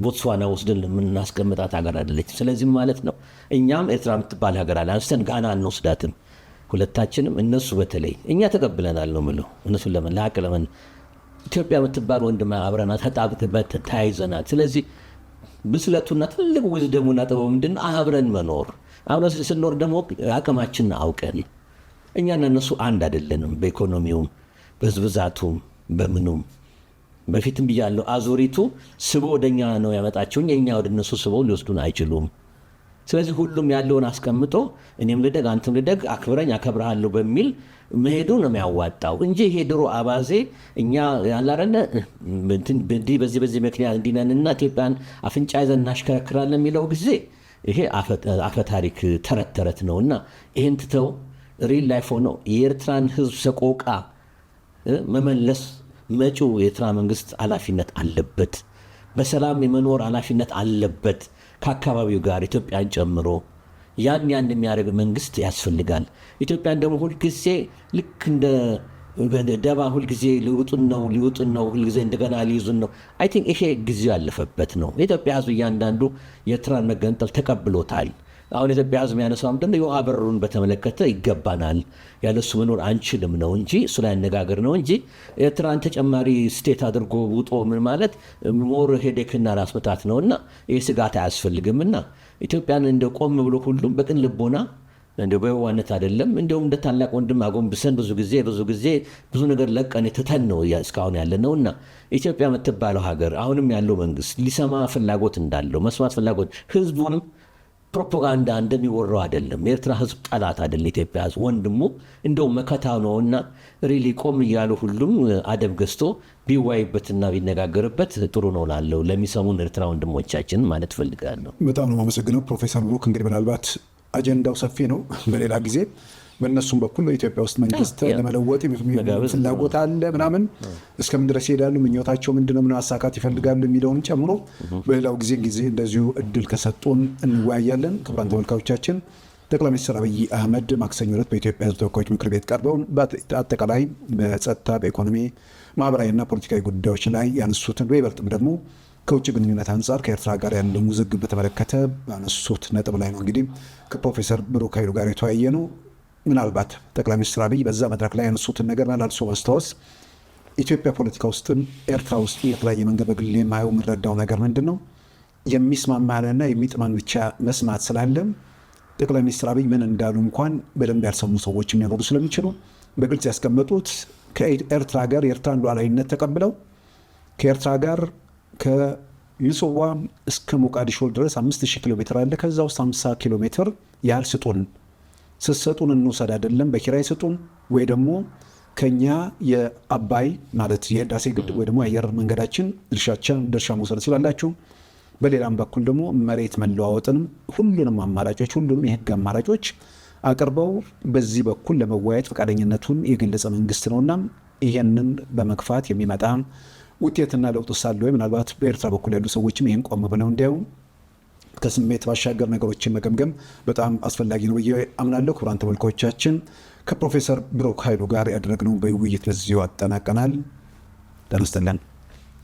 ቦትስዋና ወስደን የምናስቀምጣት ሀገር አይደለች። ስለዚህ ማለት ነው እኛም ኤርትራ የምትባል ሀገር አለ አንስተን ጋና አንወስዳትም። ሁለታችንም እነሱ በተለይ እኛ ተቀብለናል ነው የምለው። እነሱን ለሀቅ ለምን ኢትዮጵያ የምትባል ወንድማ አብረና ተጣብቅበት ተያይዘናል። ስለዚህ ብስለቱና ትልቅ ዊዝደሙና ጥበቡ ምንድን ነው? አብረን መኖር። አብረን ስንኖር ደግሞ አቅማችንን አውቀን እኛና እነሱ አንድ አይደለንም። በኢኮኖሚውም በህዝብ ብዛቱም በምኑም በፊትም ብያለሁ። አዙሪቱ ስቦ ወደኛ ነው ያመጣቸው፣ የኛ ወደ እነሱ ስበው ሊወስዱን አይችሉም። ስለዚህ ሁሉም ያለውን አስቀምጦ እኔም ልደግ አንተም ልደግ፣ አክብረኝ አከብረሃለሁ በሚል መሄዱ ነው የሚያዋጣው እንጂ ይሄ ድሮ አባዜ እኛ ያላረነ በዚህ ምክንያት እንዲነንና ኢትዮጵያን አፍንጫ ይዘን እናሽከረክራለን የሚለው ጊዜ ይሄ አፈታሪክ ተረት ነው እና ይህን ትተው ሪል ላይፍ ሆነው የኤርትራን ህዝብ ሰቆቃ መመለስ መጪው የኤርትራ መንግስት ኃላፊነት አለበት። በሰላም የመኖር ኃላፊነት አለበት ከአካባቢው ጋር ኢትዮጵያን ጨምሮ። ያን የሚያደርግ መንግስት ያስፈልጋል። ኢትዮጵያን ደግሞ ሁልጊዜ ልክ እንደ ደባ ሁልጊዜ ሊውጡን ነው ሁልጊዜ እንደገና ሊይዙን ነው። አይ ቲንክ ይሄ ጊዜው ያለፈበት ነው። የኢትዮጵያ ህዝብ እያንዳንዱ የኤርትራን መገንጠል ተቀብሎታል። አሁን የኢትዮጵያ ህዝብ ያነሳው ምንድን ነው? የውሃ በሩን በተመለከተ ይገባናል፣ ያለሱ መኖር አንችልም ነው እንጂ እሱ ላይ አነጋገር ነው እንጂ ኤርትራን ተጨማሪ ስቴት አድርጎ ውጦ ምን ማለት ሞር ሄዴክና ራስ ምታት ነው እና ይህ ስጋት አያስፈልግም። እና ኢትዮጵያን እንደ ቆም ብሎ ሁሉም በቅን ልቦና እንደ በዋነት አይደለም እንዲሁም እንደ ታላቅ ወንድም አጎንብሰን ብዙ ጊዜ ብዙ ነገር ለቀን ትተን ነው እስካሁን ያለ ነው። እና ኢትዮጵያ የምትባለው ሀገር አሁንም ያለው መንግስት ሊሰማ ፍላጎት እንዳለው መስማት ፍላጎት ህዝቡንም ፕሮፓጋንዳ እንደሚወራው አይደለም። የኤርትራ ህዝብ ጠላት አይደለም። ኢትዮጵያ ህዝብ ወንድሙ እንደው መከታ ነውና ሪሊ ቆም እያሉ ሁሉም አደብ ገዝቶ ቢዋይበትና ቢነጋገርበት ጥሩ ነው ላለው ለሚሰሙን ኤርትራ ወንድሞቻችን ማለት ፈልጋለሁ። በጣም ነው የማመሰግነው ፕሮፌሰር ብሩክ። እንግዲህ ምናልባት አጀንዳው ሰፊ ነው። በሌላ ጊዜ በእነሱም በኩል በኢትዮጵያ ውስጥ መንግስት ለመለወጥ ፍላጎት አለ ምናምን እስከምን ድረስ ይሄዳሉ፣ ምኞታቸው ምንድነው፣ ምን ማሳካት ይፈልጋሉ የሚለውን ጨምሮ በሌላው ጊዜ እንደዚሁ እድል ከሰጡን እንወያያለን። ክቡራን ተመልካቾቻችን ጠቅላይ ሚኒስትር አብይ አህመድ ማክሰኞ ዕለት በኢትዮጵያ ሕዝብ ተወካዮች ምክር ቤት ቀርበው በአጠቃላይ በጸጥታ፣ በኢኮኖሚ፣ ማህበራዊና ፖለቲካዊ ጉዳዮች ላይ ያነሱትን በይበልጥም ደግሞ ከውጭ ግንኙነት አንጻር ከኤርትራ ጋር ያለውን ውዝግብ በተመለከተ ባነሱት ነጥብ ላይ ነው እንግዲህ ከፕሮፌሰር ብሩክ ኃይሉ ጋር የተወያየ ነው። ምናልባት ጠቅላይ ሚኒስትር አብይ በዛ መድረክ ላይ ያነሱትን ነገር መላልሶ ማስታወስ ኢትዮጵያ ፖለቲካ ውስጥም ኤርትራ ውስጥ የተለያየ መንገድ በግሌ የማየው የምረዳው ነገር ምንድን ነው የሚስማማንና የሚጥማን ብቻ መስማት ስላለም ጠቅላይ ሚኒስትር አብይ ምን እንዳሉ እንኳን በደንብ ያልሰሙ ሰዎች የሚያኖሩ ስለሚችሉ በግልጽ ያስቀመጡት ከኤርትራ ጋር የኤርትራን ሉዓላዊነት ተቀብለው ከኤርትራ ጋር ከምጽዋ እስከ ሞቃዲሾ ድረስ 5000 ኪሎ ሜትር አለ። ከዛ ውስጥ 50 ኪሎ ሜትር ያህል ስጡን፣ ስትሰጡን እንውሰድ አይደለም በኪራይ ስጡን ወይ ደግሞ ከኛ የአባይ ማለት የህዳሴ ግድብ ወይ ደግሞ የአየር መንገዳችን ድርሻ መውሰድ ስላላችሁ፣ በሌላም በኩል ደግሞ መሬት መለዋወጥንም ሁሉንም አማራጮች ሁሉንም የህግ አማራጮች አቅርበው በዚህ በኩል ለመወያየት ፈቃደኝነቱን የገለጸ መንግስት ነውና ይህንን በመግፋት የሚመጣ ውጤትና ለውጥ ሳለ ወይ ምናልባት በኤርትራ በኩል ያሉ ሰዎችም ይህን ቆም ብለው እንዲያዩ ከስሜት ባሻገር ነገሮችን መገምገም በጣም አስፈላጊ ነው ብዬ አምናለሁ። ክቡራን ተመልካቾቻችን ከፕሮፌሰር ብሩክ ኃይሉ ጋር ያደረግነው በውይይት በዚሁ አጠናቀናል። ጤና ይስጥልን።